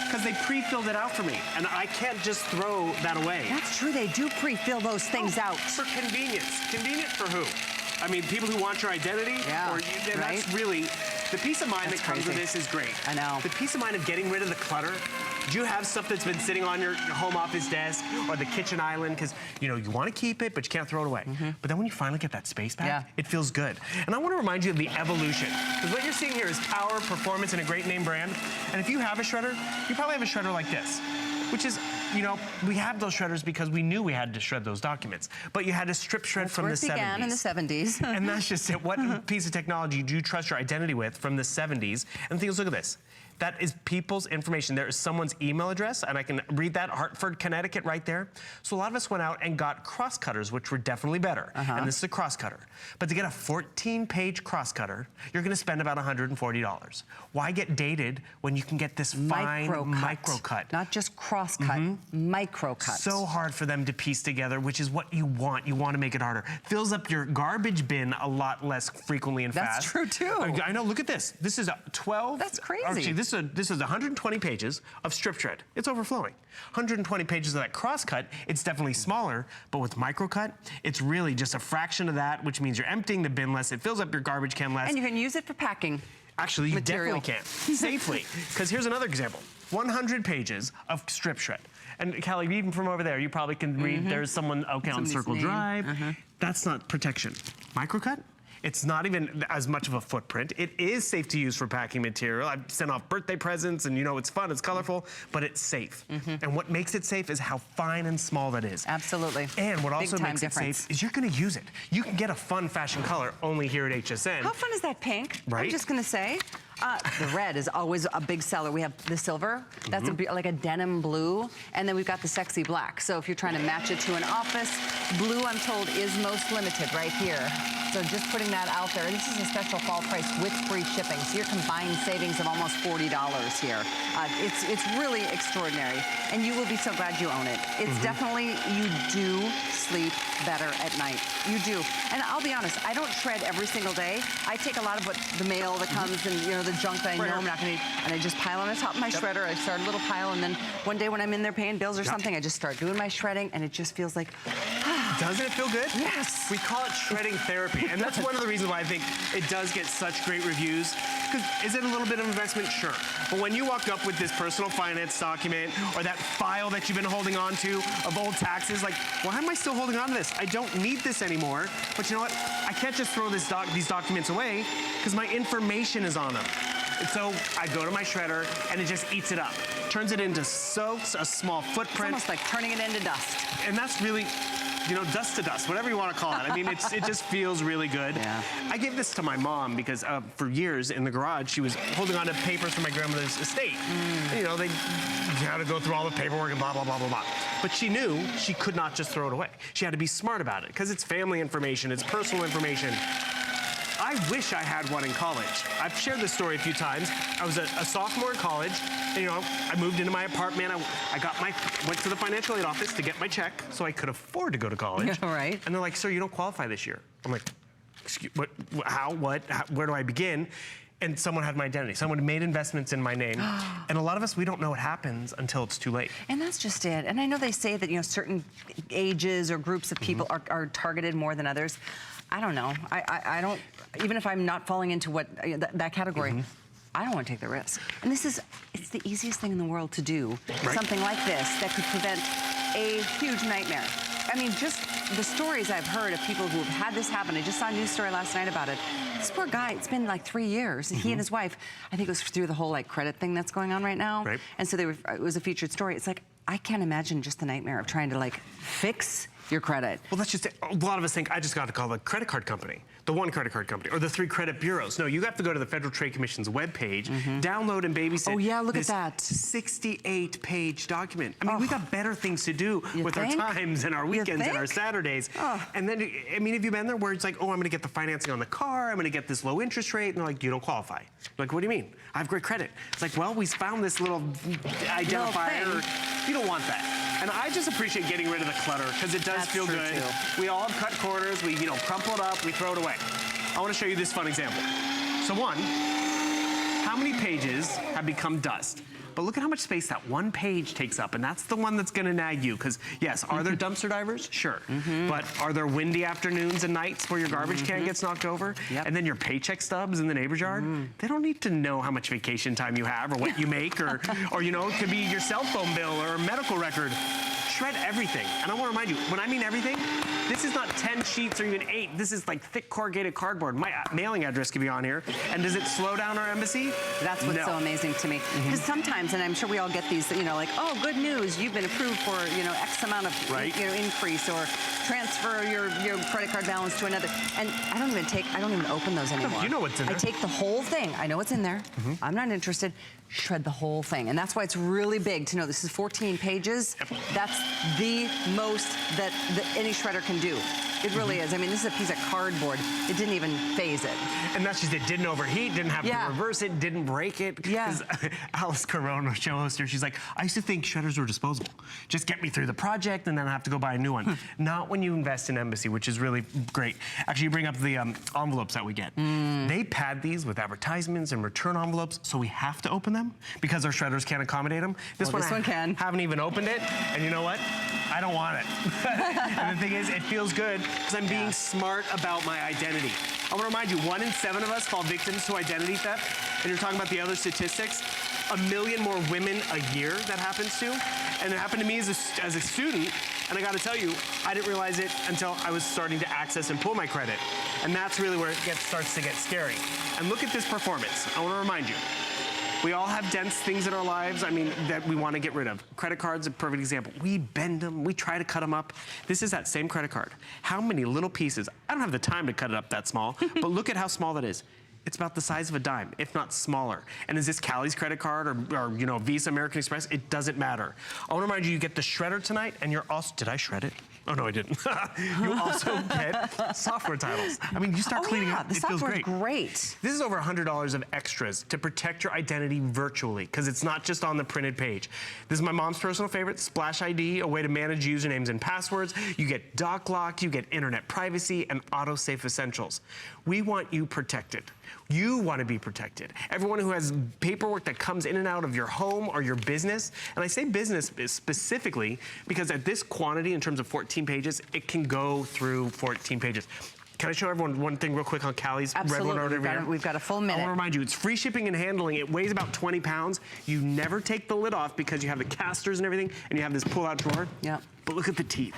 [SPEAKER 6] because they pre-filled it out for me, and I can't just throw that away.
[SPEAKER 1] That's true, they do pre-fill those things out.
[SPEAKER 6] For convenience. Convenient for who? I mean, people who want your identity?
[SPEAKER 1] Yeah,
[SPEAKER 6] And that's really, the peace of mind that comes with this is great.
[SPEAKER 1] I know.
[SPEAKER 6] The peace of mind of getting rid of the clutter. Do you have stuff that's been sitting on your home office desk or the kitchen island? Because, you know, you want to keep it, but you can't throw it away. But then when you finally get that space back, it feels good. And I want to remind you of the evolution. Because what you're seeing here is power, performance, and a great name brand. And if you have a shredder, you probably have a shredder like this, which is, you know, we have those shredders because we knew we had to shred those documents. But you had to strip shred from the 70s.
[SPEAKER 1] Began in the 70s.
[SPEAKER 6] And that's just it. What piece of technology do you trust your identity with from the 70s? And the thing is, look at this. That is people's information. There is someone's email address, and I can read that, Hartford, Connecticut, right there. So a lot of us went out and got cross cutters, which were definitely better. And this is a cross cutter. But to get a 14-page cross cutter, you're gonna spend about $140. Why get dated when you can get this fine micro cut?
[SPEAKER 1] Not just cross cut, micro cut.
[SPEAKER 6] So hard for them to piece together, which is what you want. You want to make it harder. Fills up your garbage bin a lot less frequently and fast.
[SPEAKER 1] That's true too.
[SPEAKER 6] I know, look at this. This is a 12.
[SPEAKER 1] That's crazy.
[SPEAKER 6] Actually, this is 120 pages of strip shred. It's overflowing. 120 pages of that cross cut, it's definitely smaller, but with micro cut, it's really just a fraction of that, which means you're emptying the bin less. It fills up your garbage can less.
[SPEAKER 1] And you can use it for packing.
[SPEAKER 6] Actually, you
[SPEAKER 1] material.
[SPEAKER 6] definitely can. Safely. Because here's another example. 100 pages of strip shred. And Callie, even from over there, you probably can read, there's someone, okay, on
[SPEAKER 1] Somebody's
[SPEAKER 6] Circle
[SPEAKER 1] name.
[SPEAKER 6] Drive. That's not protection. Microcut? It's not even as much of a footprint. It is safe to use for packing material. I've sent off birthday presents and you know, it's fun, it's colorful, but it's safe. And what makes it safe is how fine and small that is.
[SPEAKER 1] Absolutely.
[SPEAKER 6] And what also
[SPEAKER 1] Big-time
[SPEAKER 6] makes
[SPEAKER 1] difference.
[SPEAKER 6] it safe is you're gonna use it. You can get a fun fashion color only here at HSN.
[SPEAKER 1] How fun is that pink?
[SPEAKER 6] Right?
[SPEAKER 1] I'm just gonna say. The red is always a big seller. We have the silver, that's like a denim blue, and then we've got the sexy black. So if you're trying to match it to an office, blue, I'm told, is most limited right here. So just putting that out there. This is a special fall price with free shipping. So your combined savings of almost $40 here. It's really extraordinary, and you will be so glad you own it. It's definitely, you do sleep better at night. You do. And I'll be honest, I don't shred every single day. I take a lot of the mail that comes and, you know, the junk that I know I'm not going to need, and I just pile on the top of my shredder. I start a little pile, and then one day when I'm in there paying bills or something, I just start doing my shredding, and it just feels like,
[SPEAKER 6] doesn't it feel good?
[SPEAKER 1] Yes.
[SPEAKER 6] We call it shredding therapy, and that's one of the reasons why I think it does get such great reviews. Because is it a little bit of investment? Sure. But when you walk up with this personal finance document or that file that you've been holding on to of old taxes, like, why am I still holding on to this? I don't need this anymore. But you know what? I can't just throw these documents away because my information is on them. And so I go to my shredder and it just eats it up. Turns it into a small footprint.
[SPEAKER 1] it's almost like turning it into dust.
[SPEAKER 6] And that's really, you know, dust to dust, whatever you want to call it. I mean, it just feels really good.
[SPEAKER 1] Yeah.
[SPEAKER 6] I gave this to my mom because for years in the garage, she was holding on to papers from my grandmother's estate. You know, they had to go through all the paperwork and blah, blah, blah, blah, blah. But she knew she could not just throw it away. She had to be smart about it because it's family information, it's personal information. I wish I had one in college. I've shared this story a few times. I was a sophomore in college. And, you know, I moved into my apartment. I went to the financial aid office to get my check so I could afford to go to college.
[SPEAKER 1] Right.
[SPEAKER 6] And they're like, sir, you don't qualify this year. I'm like, excuse, what, how, what, where do I begin? And someone had my identity. Someone made investments in my name. And a lot of us, we don't know what happens until it's too late.
[SPEAKER 1] And that's just it. And I know they say that, you know, certain ages or groups of people are targeted more than others. I don't know. I don't, even if I'm not falling into what that category, I don't want to take the risk. And it's the easiest thing in the world to do.
[SPEAKER 6] Right.
[SPEAKER 1] Something like this that could prevent a huge nightmare. I mean, just the stories I've heard of people who have had this happen. I just saw a news story last night about it. This poor guy, it's been like 3 years. He and his wife, I think it was through the whole like credit thing that's going on right now.
[SPEAKER 6] Right.
[SPEAKER 1] And so it was a featured story. It's like, I can't imagine just the nightmare of trying to like fix your credit.
[SPEAKER 6] Well, that's just it. A lot of us think, I just got to call the credit card company, the one credit card company, or the 3 credit bureaus. No, you have to go to the Federal Trade Commission's webpage, download and babysit.
[SPEAKER 1] Oh, yeah, look at
[SPEAKER 6] this
[SPEAKER 1] that.
[SPEAKER 6] 68-page document. I mean, we got better things to do with our times and our weekends and our Saturdays. And then, I mean, have you been there where it's like, oh, I'm going to get the financing on the car, I'm going to get this low interest rate, and they're like, you don't qualify. Like, what do you mean? I have great credit. It's like, well, we found this little identifier. You don't want that. And I just appreciate getting rid of the clutter because it does feel good. Too. We all cut corners, we crumple it up, we throw it away. I want to show you this fun example. So one, how many pages have become dust? But look at how much space that one page takes up, and that's the one that's gonna nag you, because yes, are there dumpster divers? Sure. But are there windy afternoons and nights where your garbage can gets knocked over? And then your paycheck stubs in the neighbor's yard? They don't need to know how much vacation time you have or what you make, or you know, it could be your cell phone bill or a medical record. Shred everything. And I want to remind you, when I mean everything, this is not 10 sheets or even 8. This is like thick corrugated cardboard. My mailing address could be on here. And does it slow down our embassy?
[SPEAKER 1] That's what's so amazing to me. Because sometimes, and I'm sure we all get these, you know, like, oh, good news, you've been approved for, you know, X amount of increase, or transfer your credit card balance to another. And I don't even open those anymore.
[SPEAKER 6] You know what's in there.
[SPEAKER 1] I take the whole thing. I know what's in there. I'm not interested. Shred the whole thing. And that's why it's really big to know this is 14 pages. That's the most that any shredder can do. It really is. I mean, this is a piece of cardboard. It didn't even phase it.
[SPEAKER 6] And that's just it. Didn't overheat, didn't have to reverse it, didn't break it.
[SPEAKER 1] Yeah.
[SPEAKER 6] Alice Corona, show hoster, she's like, I used to think shredders were disposable. Just get me through the project and then I have to go buy a new one. Not when you invest in Embassy, which is really great. Actually, you bring up the envelopes that we get. They pad these with advertisements and return envelopes, so we have to open them because our shredders can't accommodate them. This one can. Haven't even opened it, and you know what? I don't want it. And the thing is, it feels good because I'm being smart about my identity. I want to remind you, 1 in 7 of us fall victims to identity theft. And you're talking about the other statistics. 1 million more women a year that happens to. And it happened to me as a student. And I got to tell you, I didn't realize it until I was starting to access and pull my credit. And that's really where it starts to get scary. And look at this performance. I want to remind you. We all have dense things in our lives, I mean, that we want to get rid of. Credit cards, a perfect example. We bend them, we try to cut them up. This is that same credit card. How many little pieces? I don't have the time to cut it up that small, but look at how small that is. it's about the size of a dime, if not smaller. And is this Callie's credit card or you know, Visa, American Express? It doesn't matter. I want to remind you, you get the shredder tonight, and you're also, did I shred it? Oh, no, I didn't. You also get software titles. I mean, you start cleaning up,
[SPEAKER 1] the
[SPEAKER 6] it feels
[SPEAKER 1] software's
[SPEAKER 6] great.
[SPEAKER 1] great.
[SPEAKER 6] This is over $100 of extras to protect your identity virtually, because it's not just on the printed page. This is my mom's personal favorite, Splash ID, a way to manage usernames and passwords. You get dock lock, you get internet privacy, and auto-safe essentials. We want you protected. You want to be protected. Everyone who has paperwork that comes in and out of your home or your business, and I say business specifically because at this quantity in terms of 14 pages, it can go through 14 pages. Can I show everyone one thing real quick on Callie's red one over here?
[SPEAKER 1] We've got a full minute.
[SPEAKER 6] I want to remind you, it's free shipping and handling. It weighs about 20 pounds. You never take the lid off because you have the casters and everything, and you have this pull-out drawer.
[SPEAKER 1] Yeah.
[SPEAKER 6] But look at the teeth.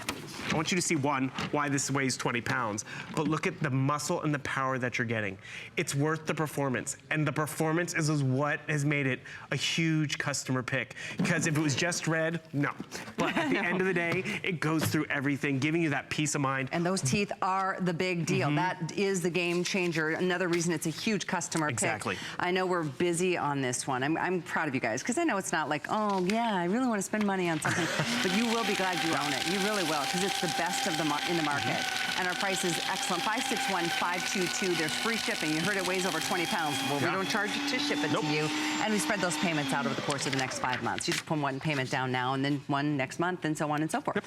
[SPEAKER 6] I want you to see, one, why this weighs 20 pounds, but look at the muscle and the power that you're getting. It's worth the performance, and the performance is what has made it a huge customer pick. Because if it was just red, no. But at the end of the day, it goes through everything, giving you that peace of mind.
[SPEAKER 1] And those teeth are the big deal. That is the game changer. Another reason it's a huge customer
[SPEAKER 6] Exactly.
[SPEAKER 1] pick. I know we're busy on this one. I'm proud of you guys, because I know it's not like, oh yeah, I really want to spend money on something, but you will be glad you own it. You really will, because it's the best of in the market. And our price is excellent. 561-522. There's free shipping. You heard it weighs over 20 pounds. Well, we don't charge you to ship it to you. And we spread those payments out over the course of the next 5 months. You just put one payment down now and then one next month and so on and so forth.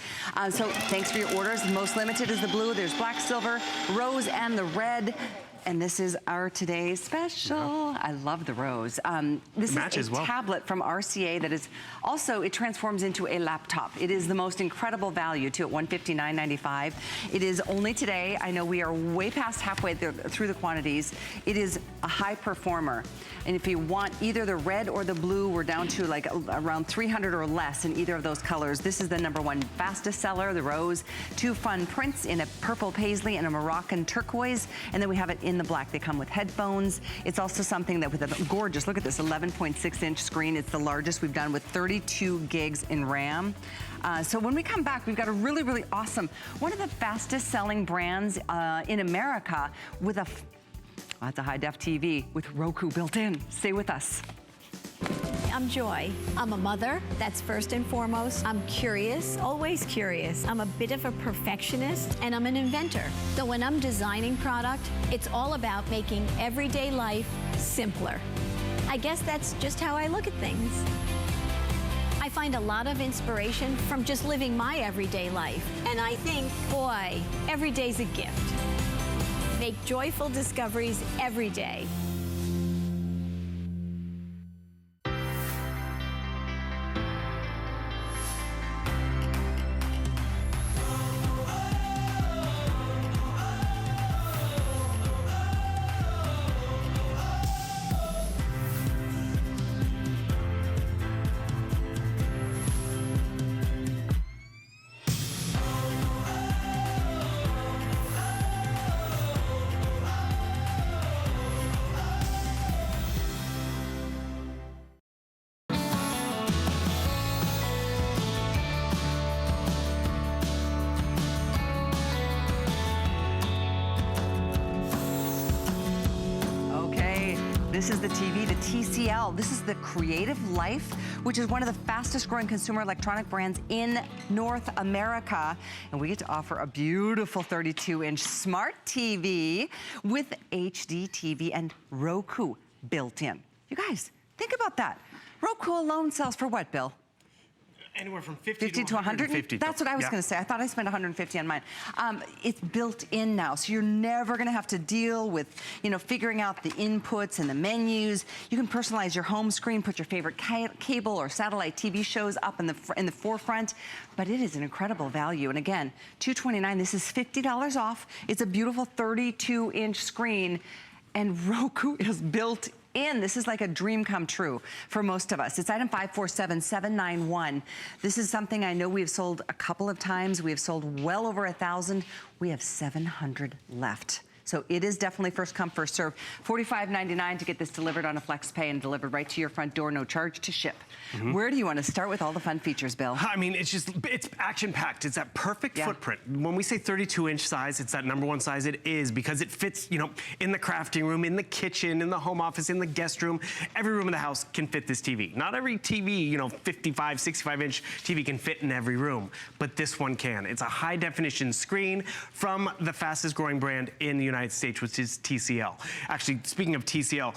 [SPEAKER 1] So thanks for your orders. The most limited is the blue. There's black, silver, rose, and the red. And this is our today's special. I love the rose. This is a tablet from RCA that is also, it transforms into a laptop. It is the most incredible value too at $159.95. It is only today. I know we are way past halfway through the quantities. It is a high performer. And if you want either the red or the blue, we're down to like around 300 or less in either of those colors. This is the #1 fastest seller, the rose. 2 fun prints in a purple paisley and a Moroccan turquoise. And then we have it in the black. They come with headphones. It's also something that with a gorgeous, look at this 11.6-inch screen. It's the largest we've done with 32 gigs in RAM. So when we come back, we've got a really, really awesome, one of the fastest selling brands in America with that's a high-def TV with Roku built in. Stay with us.
[SPEAKER 7] I'm Joy. I'm a mother, that's first and foremost. I'm curious, always curious. I'm a bit of a perfectionist, and I'm an inventor. So when I'm designing product, it's all about making everyday life simpler. I guess that's just how I look at things. I find a lot of inspiration from just living my everyday life. And I think, boy, every day's a gift. Make joyful discoveries every day.
[SPEAKER 1] This is the TV, the TCL. This is the Creative Life, which is one of the fastest growing consumer electronic brands in North America. And we get to offer a beautiful 32-inch smart TV with HD TV and Roku built in. You guys, think about that. Roku alone sells for what, Bill?
[SPEAKER 6] Anywhere from 50
[SPEAKER 1] to 150. That's what I was going to say. I thought I spent 150 on mine. It's built in now, so you're never going to have to deal with, you know, figuring out the inputs and the menus. You can personalize your home screen, put your favorite cable or satellite TV shows up in the forefront. But it is an incredible value. And again, $229. This is $50 off. It's a beautiful 32-inch screen, and Roku is built in. This is like a dream come true for most of us. It's item 547791. This is something I know we've sold a couple of times. We have sold well over 1,000. We have 700 left. So it is definitely first come, first serve. $45.99 to get this delivered on a flex pay and delivered right to your front door, no charge to ship. Where do you want to start with all the fun features, Bill?
[SPEAKER 6] I mean, it's action-packed. It's that perfect footprint. When we say 32-inch size, it's that #1 size. It is, because it fits, you know, in the crafting room, in the kitchen, in the home office, in the guest room. Every room in the house can fit this TV. Not every TV, you know, 55, 65-inch TV can fit in every room, but this one can. It's a high-definition screen from the fastest-growing brand in the United States, which is TCL. Actually, speaking of TCL,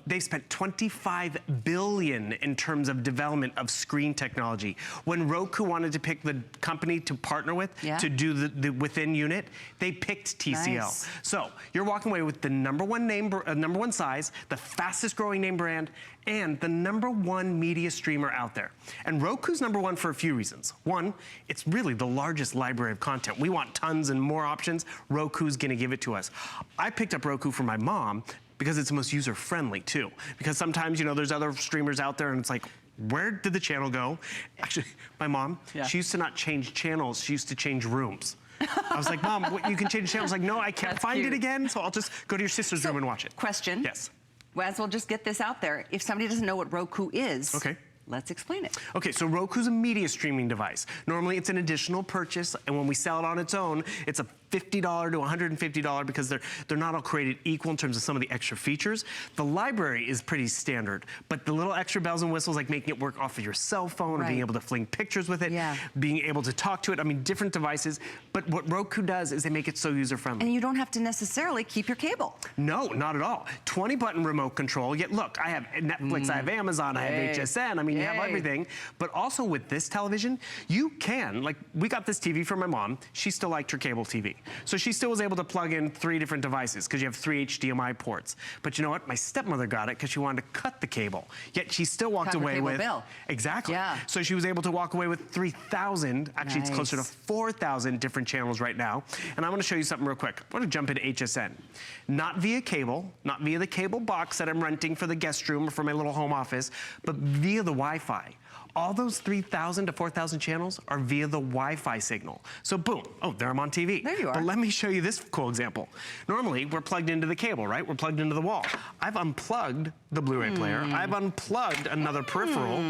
[SPEAKER 6] they spent $25 billion in terms of development of screen technology. When Roku wanted to pick the company to partner with to do the within unit, they picked TCL.
[SPEAKER 1] Nice.
[SPEAKER 6] So you're walking away with the #1 size, the fastest growing name brand, and the #1 media streamer out there. And Roku's #1 for a few reasons. One, it's really the largest library of content. We want tons and more options. Roku's gonna give it to us. I picked up Roku for my mom because it's the most user-friendly too. Because sometimes, you know, there's other streamers out there and it's like, where did the channel go? Actually, my mom, she used to not change channels, she used to change rooms. I was like, Mom, you can change channels. Like, no, I can't find it again, so I'll just go to your sister's room and watch it.
[SPEAKER 1] Question.
[SPEAKER 6] Yes.
[SPEAKER 1] Well, as well just get this out there. If somebody doesn't know what Roku is,
[SPEAKER 6] okay,
[SPEAKER 1] let's explain it.
[SPEAKER 6] Okay, so Roku's a media streaming device. Normally it's an additional purchase, and when we sell it on its own, it's a $50 to $150 because they're not all created equal in terms of some of the extra features. The library is pretty standard, but the little extra bells and whistles, like making it work off of your cell phone, or being able to fling pictures with it, being able to talk to it, I mean, different devices. But what Roku does is they make it so user-friendly.
[SPEAKER 1] And you don't have to necessarily keep your cable.
[SPEAKER 6] No, not at all. 20-button remote control, yet look, I have Netflix, I have Amazon, I have HSN, I mean, you have everything. But also with this television, you can, like, we got this TV for my mom, she still liked her cable TV. So she still was able to plug in 3 different devices because you have 3 HDMI ports. But you know what? My stepmother got it because she wanted to cut the cable. Yet she still walked away with...
[SPEAKER 1] bill.
[SPEAKER 6] Exactly. So she was able to walk away with 3,000, actually it's closer to 4,000 different channels right now. And I'm gonna show you something real quick. I'm gonna jump into HSN. Not via cable, not via the cable box that I'm renting for the guest room or for my little home office, but via the Wi-Fi. All those 3,000 to 4,000 channels are via the Wi-Fi signal. So boom, oh, there I'm on TV.
[SPEAKER 1] There you are.
[SPEAKER 6] But let me show you this cool example. Normally, we're plugged into the cable, right? We're plugged into the wall. I've unplugged the Blu-ray player. I've unplugged another peripheral.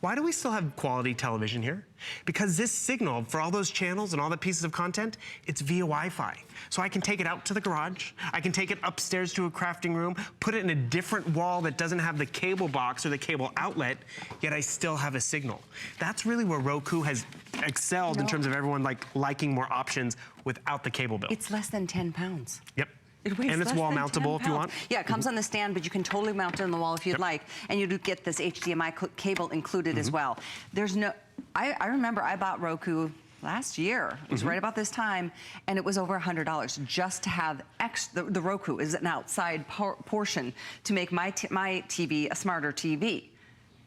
[SPEAKER 6] Why do we still have quality television here? Because this signal for all those channels and all the pieces of content, it's via Wi-Fi. So I can take it out to the garage, I can take it upstairs to a crafting room, put it in a different wall that doesn't have the cable box or the cable outlet, yet I still have a signal. That's really where Roku has excelled in terms of everyone liking more options without the cable bill.
[SPEAKER 1] It's less than 10 pounds.
[SPEAKER 6] Yep.
[SPEAKER 1] It weighs
[SPEAKER 6] and it's
[SPEAKER 1] less
[SPEAKER 6] wall
[SPEAKER 1] than
[SPEAKER 6] mountable
[SPEAKER 1] 10
[SPEAKER 6] if you want.
[SPEAKER 1] Yeah, it comes on the stand, but you can totally mount it on the wall if you'd like. And you do get this HDMI cable included as well. There's no, I remember I bought Roku last year. It was right about this time, and it was over $100 just to have the Roku is an outside portion to make my TV a smarter TV.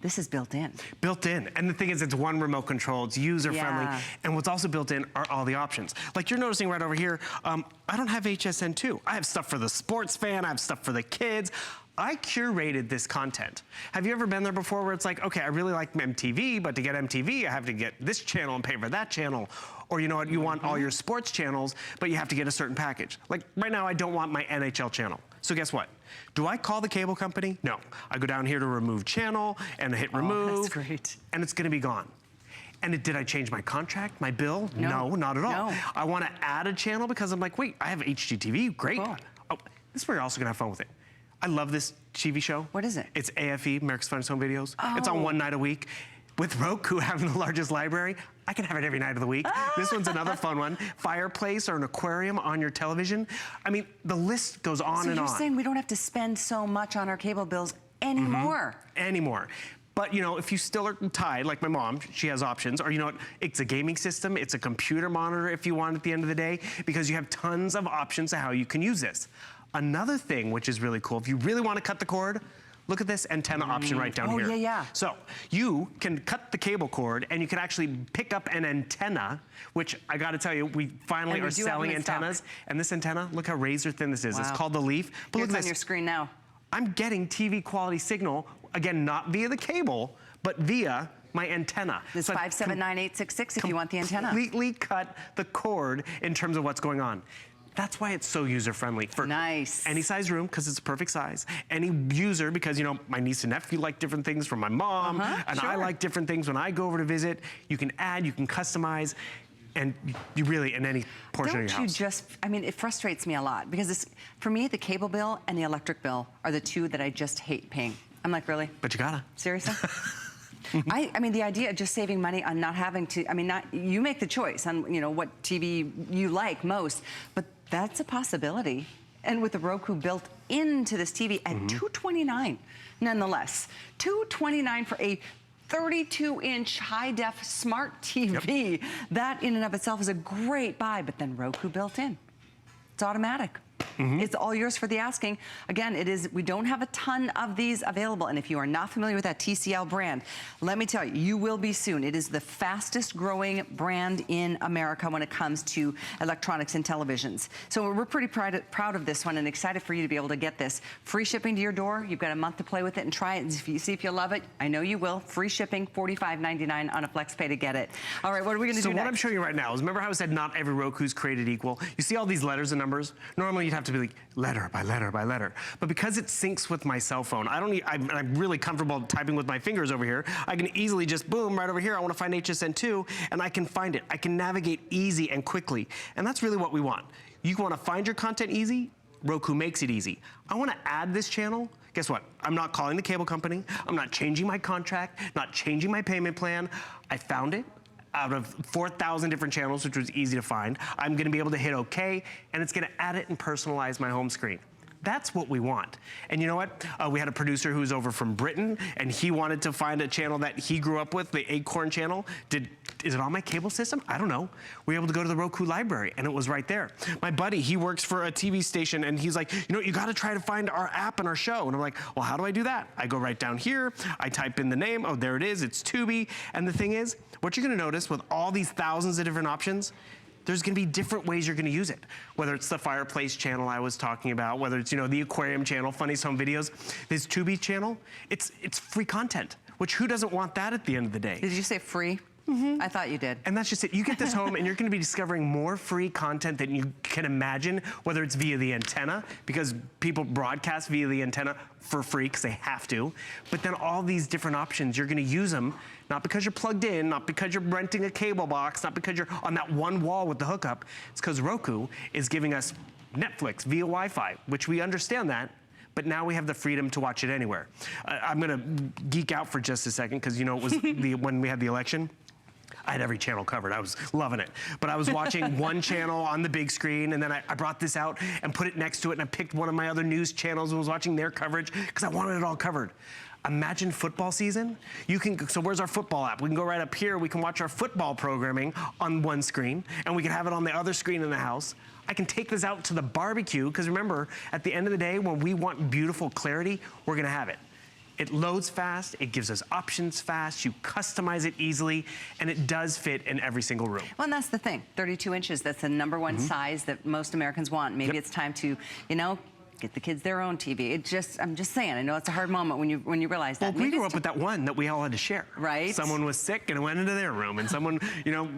[SPEAKER 1] This is built in.
[SPEAKER 6] Built in. And the thing is, it's one remote control. It's user-friendly. And what's also built in are all the options. Like you're noticing right over here, I don't have HSN 2. I have stuff for the sports fan. I have stuff for the kids. I curated this content. Have you ever been there before where it's like, okay, I really like MTV, but to get MTV, I have to get this channel and pay for that channel. Or you know what, you want all your sports channels, but you have to get a certain package. Like right now, I don't want my NHL channel. So guess what? Do I call the cable company? No. I go down here to remove channel and hit remove.
[SPEAKER 1] That's great.
[SPEAKER 6] And it's gonna be gone. And did I change my contract, my bill? No, not at all.
[SPEAKER 1] No.
[SPEAKER 6] I wanna add a channel because I'm like, wait, I have HGTV, great.
[SPEAKER 1] Cool.
[SPEAKER 6] Oh, this is where you're also gonna have fun with it. I love this TV show.
[SPEAKER 1] What is it?
[SPEAKER 6] It's AFE, America's Funniest Home Videos. It's on one night a week. With Roku having the largest library, I can have it every night of the week. This one's another fun one. Fireplace or an aquarium on your television. I mean, the list goes on and on.
[SPEAKER 1] So you're saying we don't have to spend so much on our cable bills anymore?
[SPEAKER 6] Anymore. But you know, if you still are tied, like my mom, she has options, or you know what, it's a gaming system, it's a computer monitor if you want at the end of the day, because you have tons of options of how you can use this. Another thing which is really cool, if you really want to cut the cord, look at this antenna option right down here.
[SPEAKER 1] Oh, yeah.
[SPEAKER 6] So you can cut the cable cord and you can actually pick up an antenna, which I gotta tell you, we finally are selling antennas. And this antenna, look how razor thin this is. It's called the Leaf. But look at this.
[SPEAKER 1] on your screen now.
[SPEAKER 6] I'm getting TV quality signal, again, not via the cable, but via my antenna.
[SPEAKER 1] This 579-866 if you want the antenna.
[SPEAKER 6] Completely cut the cord in terms of what's going on. That's why it's so user-friendly for any size room, because it's a perfect size. Any user, because, you know, my niece and nephew like different things from my mom, and I like different things when I go over to visit. You can add, you can customize, and you really, in any portion of your house.
[SPEAKER 1] Don't you just, I mean, it frustrates me a lot, because it's, for me, the cable bill and the electric bill are the two that I just hate paying. I'm like, really?
[SPEAKER 6] But you gotta.
[SPEAKER 1] Seriously? I mean, the idea of just saving money on not having to, I mean, you make the choice on, you know, what TV you like most, but that's a possibility. And with the Roku built into this TV at $229, nonetheless. $229 for a 32-inch high-def smart TV. That in and of itself is a great buy, but then Roku built in. It's automatic. It's all yours for the asking. Again, it is, we don't have a ton of these available, and if you are not familiar with that TCL brand, let me tell you, you will be soon. It is the fastest growing brand in America when it comes to electronics and televisions. So we're pretty proud of this one and excited for you to be able to get this. Free shipping to your door. You've got a month to play with it and try it and see if you love it. I know you will. Free shipping, $45.99 on a FlexPay to get it. All right, what are we going to do next?
[SPEAKER 6] So what I'm showing you right now is, remember how I said not every Roku's created equal? You see all these letters and numbers? Normally you'd have to be like letter by letter by letter. But because it syncs with my cell phone, I'm really comfortable typing with my fingers over here. I can easily just, boom, right over here, I want to find HSN2, and I can find it. I can navigate easy and quickly. And that's really what we want. You want to find your content easy? Roku makes it easy. I want to add this channel. Guess what? I'm not calling the cable company. I'm not changing my contract, not changing my payment plan. I found it out of 4,000 different channels, which was easy to find. I'm gonna be able to hit OK, and it's gonna add it and personalize my home screen. That's what we want. And you know what? We had a producer who's over from Britain, and he wanted to find a channel that he grew up with, the Acorn channel. Is it on my cable system? I don't know. We were able to go to the Roku library, and it was right there. My buddy, he works for a TV station, and he's like, you know, you gotta try to find our app and our show. And I'm like, well, how do I do that? I go right down here, I type in the name, oh, there it is, it's Tubi. And the thing is, what you're gonna notice with all these thousands of different options, there's gonna be different ways you're gonna use it. Whether it's the fireplace channel I was talking about, whether it's, you know, the aquarium channel, Funny's Home Videos, this Tubi channel, it's free content, which who doesn't want that at the end of the day?
[SPEAKER 1] Did you say free? I thought you did.
[SPEAKER 6] And that's just it. You get this home and you're gonna be discovering more free content than you can imagine, whether it's via the antenna, because people broadcast via the antenna for free because they have to. But then all these different options, you're gonna use them, not because you're plugged in, not because you're renting a cable box, not because you're on that one wall with the hookup. It's because Roku is giving us Netflix via Wi-Fi, which we understand that, but now we have the freedom to watch it anywhere. I'm gonna geek out for just a second, because you know, it was when we had the election, I had every channel covered. I was loving it. But I was watching one channel on the big screen, and then I brought this out and put it next to it, and I picked one of my other news channels and was watching their coverage because I wanted it all covered. Imagine football season. So where's our football app? We can go right up here. We can watch our football programming on one screen, and we can have it on the other screen in the house. I can take this out to the barbecue, because remember, at the end of the day, when we want beautiful clarity, we're gonna have it. It loads fast, it gives us options fast, you customize it easily, and it does fit in every single room.
[SPEAKER 1] Well, and that's the thing, 32 inches, that's the #1 size that most Americans want. Maybe it's time to, you know, get the kids their own TV. I'm just saying, I know it's a hard moment when you realize that.
[SPEAKER 6] Well, we grew up with that one that we all had to share.
[SPEAKER 1] Right.
[SPEAKER 6] Someone was sick and it went into their room, and someone, you know,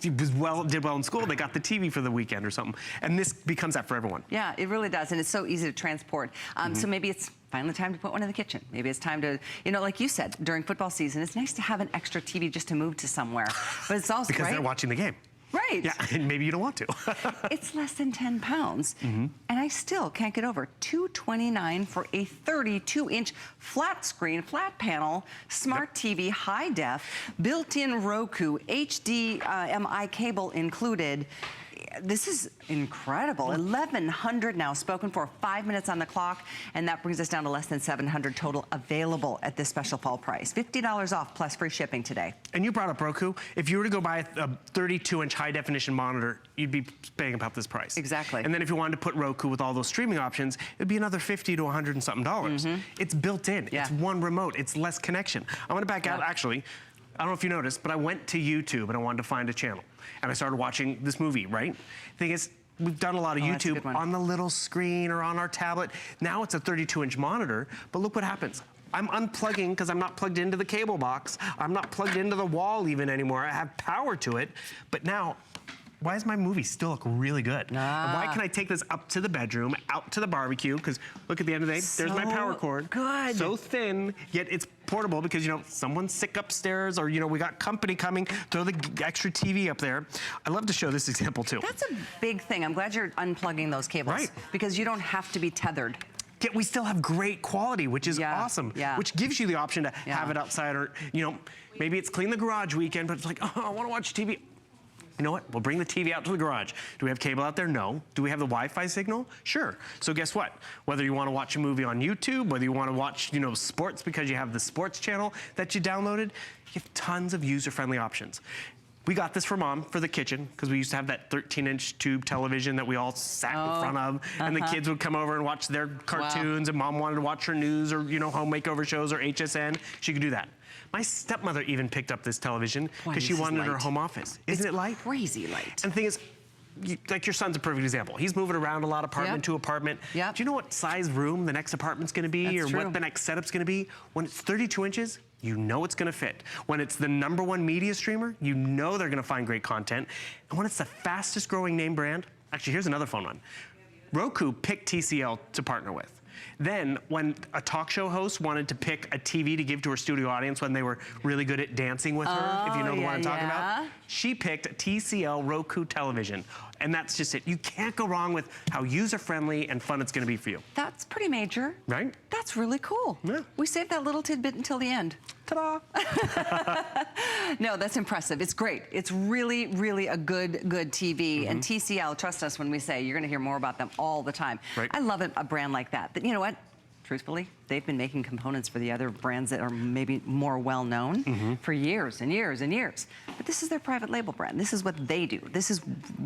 [SPEAKER 6] did well in school, they got the TV for the weekend or something. And this becomes that for everyone.
[SPEAKER 1] Yeah, it really does, and it's so easy to transport. So maybe it's finally time to put one in the kitchen. Maybe it's time to, you know, like you said, during football season, it's nice to have an extra TV just to move to somewhere. But it's also,
[SPEAKER 6] because they're watching the game.
[SPEAKER 1] Right.
[SPEAKER 6] Yeah, and maybe you don't want to.
[SPEAKER 1] It's less than 10 pounds, and I still can't get over $229 for a 32-inch flat screen, flat panel, smart TV, high def, built-in Roku, HDMI cable included. This is incredible. 1,100 now spoken for, 5 minutes on the clock, and that brings us down to less than 700 total available at this special fall price. $50 off plus free shipping today.
[SPEAKER 6] And you brought up Roku. If you were to go buy a 32-inch high-definition monitor, you'd be paying about this price.
[SPEAKER 1] Exactly.
[SPEAKER 6] And then if you wanted to put Roku with all those streaming options, it'd be another $50 to $100 and something dollars. It's built in. Yeah. It's one remote. It's less connection. I'm gonna back out, actually. I don't know if you noticed, but I went to YouTube and I wanted to find a channel. And I started watching this movie, right? Thing is, we've done a lot of YouTube on the little screen or on our tablet. Now it's a 32-inch monitor, but look what happens. I'm unplugging because I'm not plugged into the cable box. I'm not plugged into the wall even anymore. I have power to it, but now why does my movie still look really good? And why can I take this up to the bedroom, out to the barbecue? Because look, at the end of the day, there's my power cord.
[SPEAKER 1] Good.
[SPEAKER 6] So thin, yet it's portable because, you know, someone's sick upstairs or, you know, we got company coming, throw the extra TV up there. I love to show this example too.
[SPEAKER 1] That's a big thing. I'm glad you're unplugging those cables.
[SPEAKER 6] Right.
[SPEAKER 1] Because you don't have to be tethered.
[SPEAKER 6] Yet we still have great quality, which is
[SPEAKER 1] Yeah,
[SPEAKER 6] awesome.
[SPEAKER 1] yeah.
[SPEAKER 6] Which gives you the option to
[SPEAKER 1] Yeah.
[SPEAKER 6] have it outside, or, you know, maybe it's clean the garage weekend, but it's like, oh, I want to watch TV. You know what? We'll bring the TV out to the garage. Do we have cable out there? No. Do we have the Wi-Fi signal? Sure. So guess what? Whether you want to watch a movie on YouTube, whether you want to watch, you know, sports because you have the sports channel that you downloaded, you have tons of user-friendly options. We got this for Mom for the kitchen because we used to have that 13-inch tube television that we all sat in front of, and the kids would come over and watch their cartoons, and Mom wanted to watch her news or, you know, home makeover shows or HSN. She could do that. My stepmother even picked up this television because she wanted her home office. Isn't it light?
[SPEAKER 1] Crazy light.
[SPEAKER 6] And the thing is, like your son's a perfect example. He's moving around a lot, apartment to apartment.
[SPEAKER 1] Yep.
[SPEAKER 6] Do you know what size room the next apartment's gonna be,
[SPEAKER 1] That's
[SPEAKER 6] or
[SPEAKER 1] true.
[SPEAKER 6] what the next setup's gonna be? When it's 32 inches, you know it's gonna fit. When it's the #1 media streamer, you know they're gonna find great content. And when it's the fastest growing name brand, actually here's another fun one. Roku picked TCL to partner with. Then, when a talk show host wanted to pick a TV to give to her studio audience when they were really good at dancing with her, if you know the one I'm talking about, she picked TCL Roku television. And that's just it. You can't go wrong with how user-friendly and fun it's gonna be for you.
[SPEAKER 1] That's pretty major.
[SPEAKER 6] Right?
[SPEAKER 1] That's really cool.
[SPEAKER 6] Yeah.
[SPEAKER 1] We saved that little tidbit until the end. Ta-da! No, that's impressive. It's great. It's really, really a good TV. And TCL, trust us when we say you're gonna hear more about them all the time.
[SPEAKER 6] Right.
[SPEAKER 1] I love a brand like that. But you know what? Truthfully, they've been making components for the other brands that are maybe more well-known for years and years and years. But this is their private label brand. This is what they do. This is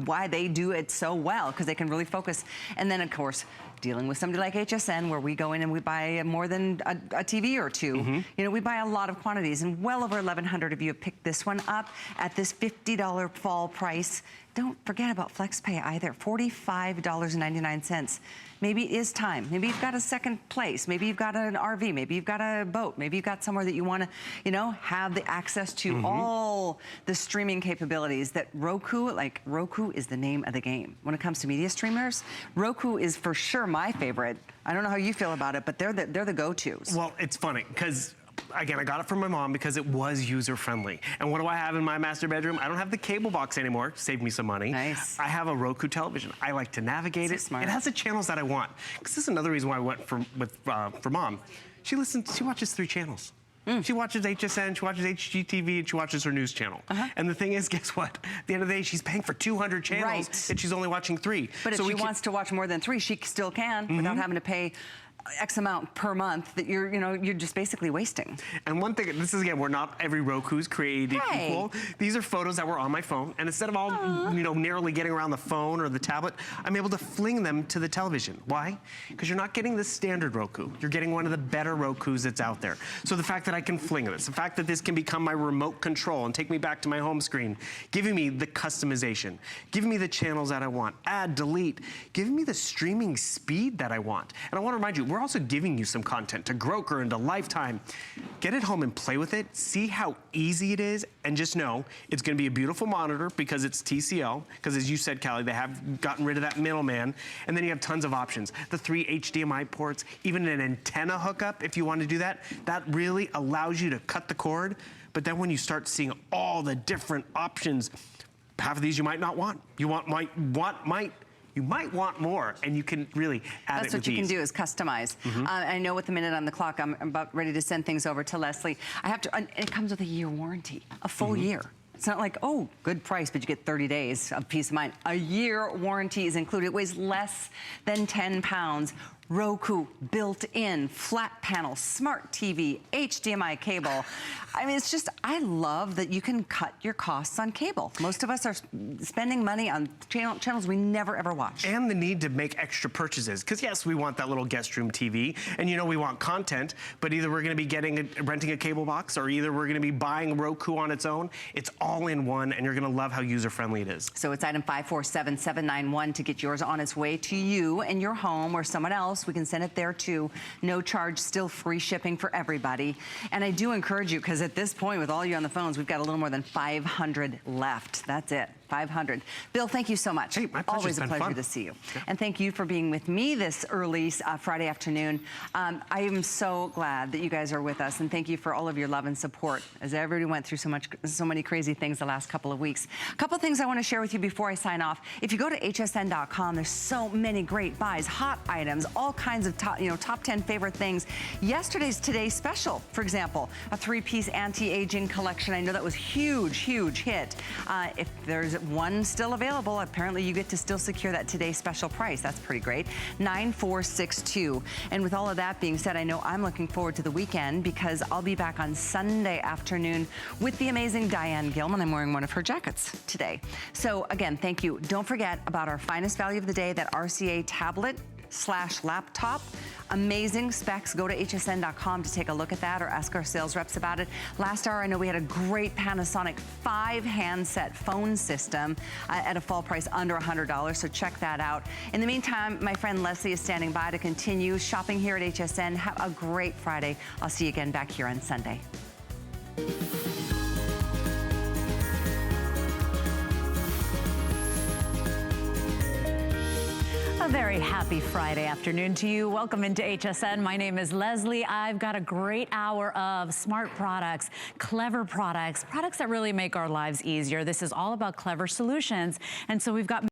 [SPEAKER 1] why they do it so well, because they can really focus. And then, of course, dealing with somebody like HSN, where we go in and we buy more than a TV or two. You know, we buy a lot of quantities, and well over 1,100 of you have picked this one up at this $50 fall price. Don't forget about FlexPay either, $45.99. Maybe it is time. Maybe you've got a second place. Maybe you've got an RV. Maybe you've got a boat. Maybe you've got somewhere that you want to, you know, have the access to all the streaming capabilities that Roku is the name of the game. When it comes to media streamers, Roku is for sure my favorite. I don't know how you feel about it, but they're the go-tos.
[SPEAKER 6] Well, it's funny, because again, I got it from my mom because it was user-friendly. And what do I have in my master bedroom? I don't have the cable box anymore. Saved me some money.
[SPEAKER 1] Nice.
[SPEAKER 6] I have a Roku television. I like to navigate it.
[SPEAKER 1] Smart.
[SPEAKER 6] It has the channels that I want. Because this is another reason why I went for Mom. She watches 3 channels. She watches HSN, she watches HGTV, and she watches her news channel. And the thing is, guess what? At the end of the day, she's paying for 200 channels, and she's only watching 3.
[SPEAKER 1] But if she wants to watch more than 3, she still can without having to pay X amount per month that you're just basically wasting.
[SPEAKER 6] And one thing, this is again, we're not every Roku's created equal. These are photos that were on my phone, and instead of all, you know, narrowly getting around the phone or the tablet, I'm able to fling them to the television. Why? Because you're not getting the standard Roku. You're getting one of the better Rokus that's out there. So the fact that I can fling this, the fact that this can become my remote control and take me back to my home screen, giving me the customization, giving me the channels that I want, add, delete, giving me the streaming speed that I want. And I want to remind you, we're also giving you some content to Groker and to Lifetime. Get it home and play with it. See how easy it is, and just know it's going to be a beautiful monitor because it's TCL. Because as you said, Callie, they have gotten rid of that middleman. And then you have tons of options. The 3 HDMI ports, even an antenna hookup if you want to do that. That really allows you to cut the cord. But then when you start seeing all the different options, half of these you might not want. You might want more, and you can really add
[SPEAKER 1] That's
[SPEAKER 6] it
[SPEAKER 1] what you can do is customize. I know with the minute on the clock, I'm about ready to send things over to Leslie. And it comes with a year warranty, a full year. It's not like, oh, good price, but you get 30 days of peace of mind. A year warranty is included. It weighs less than 10 pounds. Roku, built-in, flat panel, smart TV, HDMI cable. I mean, it's just, I love that you can cut your costs on cable. Most of us are spending money on channels we never ever watch.
[SPEAKER 6] And the need to make extra purchases. Because yes, we want that little guest room TV, and you know we want content, but either we're gonna be renting a cable box, or either we're gonna be buying Roku on its own. It's all in one, and you're gonna love how user-friendly it is.
[SPEAKER 1] So it's item 547791 to get yours on its way to you and your home or someone else. We can send it there too. No charge, still free shipping for everybody. And I do encourage you, because at this point, with all you on the phones, we've got a little more than 500 left. That's it. 500. Bill, thank you so much.
[SPEAKER 6] Hey, my pleasure.
[SPEAKER 1] Always
[SPEAKER 6] It's
[SPEAKER 1] a
[SPEAKER 6] been
[SPEAKER 1] pleasure
[SPEAKER 6] fun.
[SPEAKER 1] to see you. And thank you for being with me this early Friday afternoon. I am so glad that you guys are with us, and thank you for all of your love and support as everybody went through so many crazy things the last couple of weeks. A couple things I want to share with you before I sign off. If you go to hsn.com, there's so many great buys, hot items, all kinds of top 10 favorite things. Yesterday's Today Special, for example, a 3-piece anti-aging collection. I know that was huge hit. If there's one still available, apparently you get to still secure that Today Special price. That's pretty great. 9462. And with all of that being said, I know I'm looking forward to the weekend because I'll be back on Sunday afternoon with the amazing Diane Gilman. I'm wearing one of her jackets today. So again, thank you. Don't forget about our finest value of the day, that RCA tablet/laptop. Amazing specs. Go to hsn.com to take a look at that or ask our sales reps about it. Last hour, I know we had a great Panasonic 5-handset phone system at a fall price under $100, so check that out. In the meantime, my friend Leslie is standing by to continue shopping here at HSN. Have a great Friday. I'll see you again back here on Sunday.
[SPEAKER 8] A very happy Friday afternoon to you. Welcome into HSN. My name is Leslie. I've got a great hour of smart products, clever products, products that really make our lives easier. This is all about clever solutions. And so we've got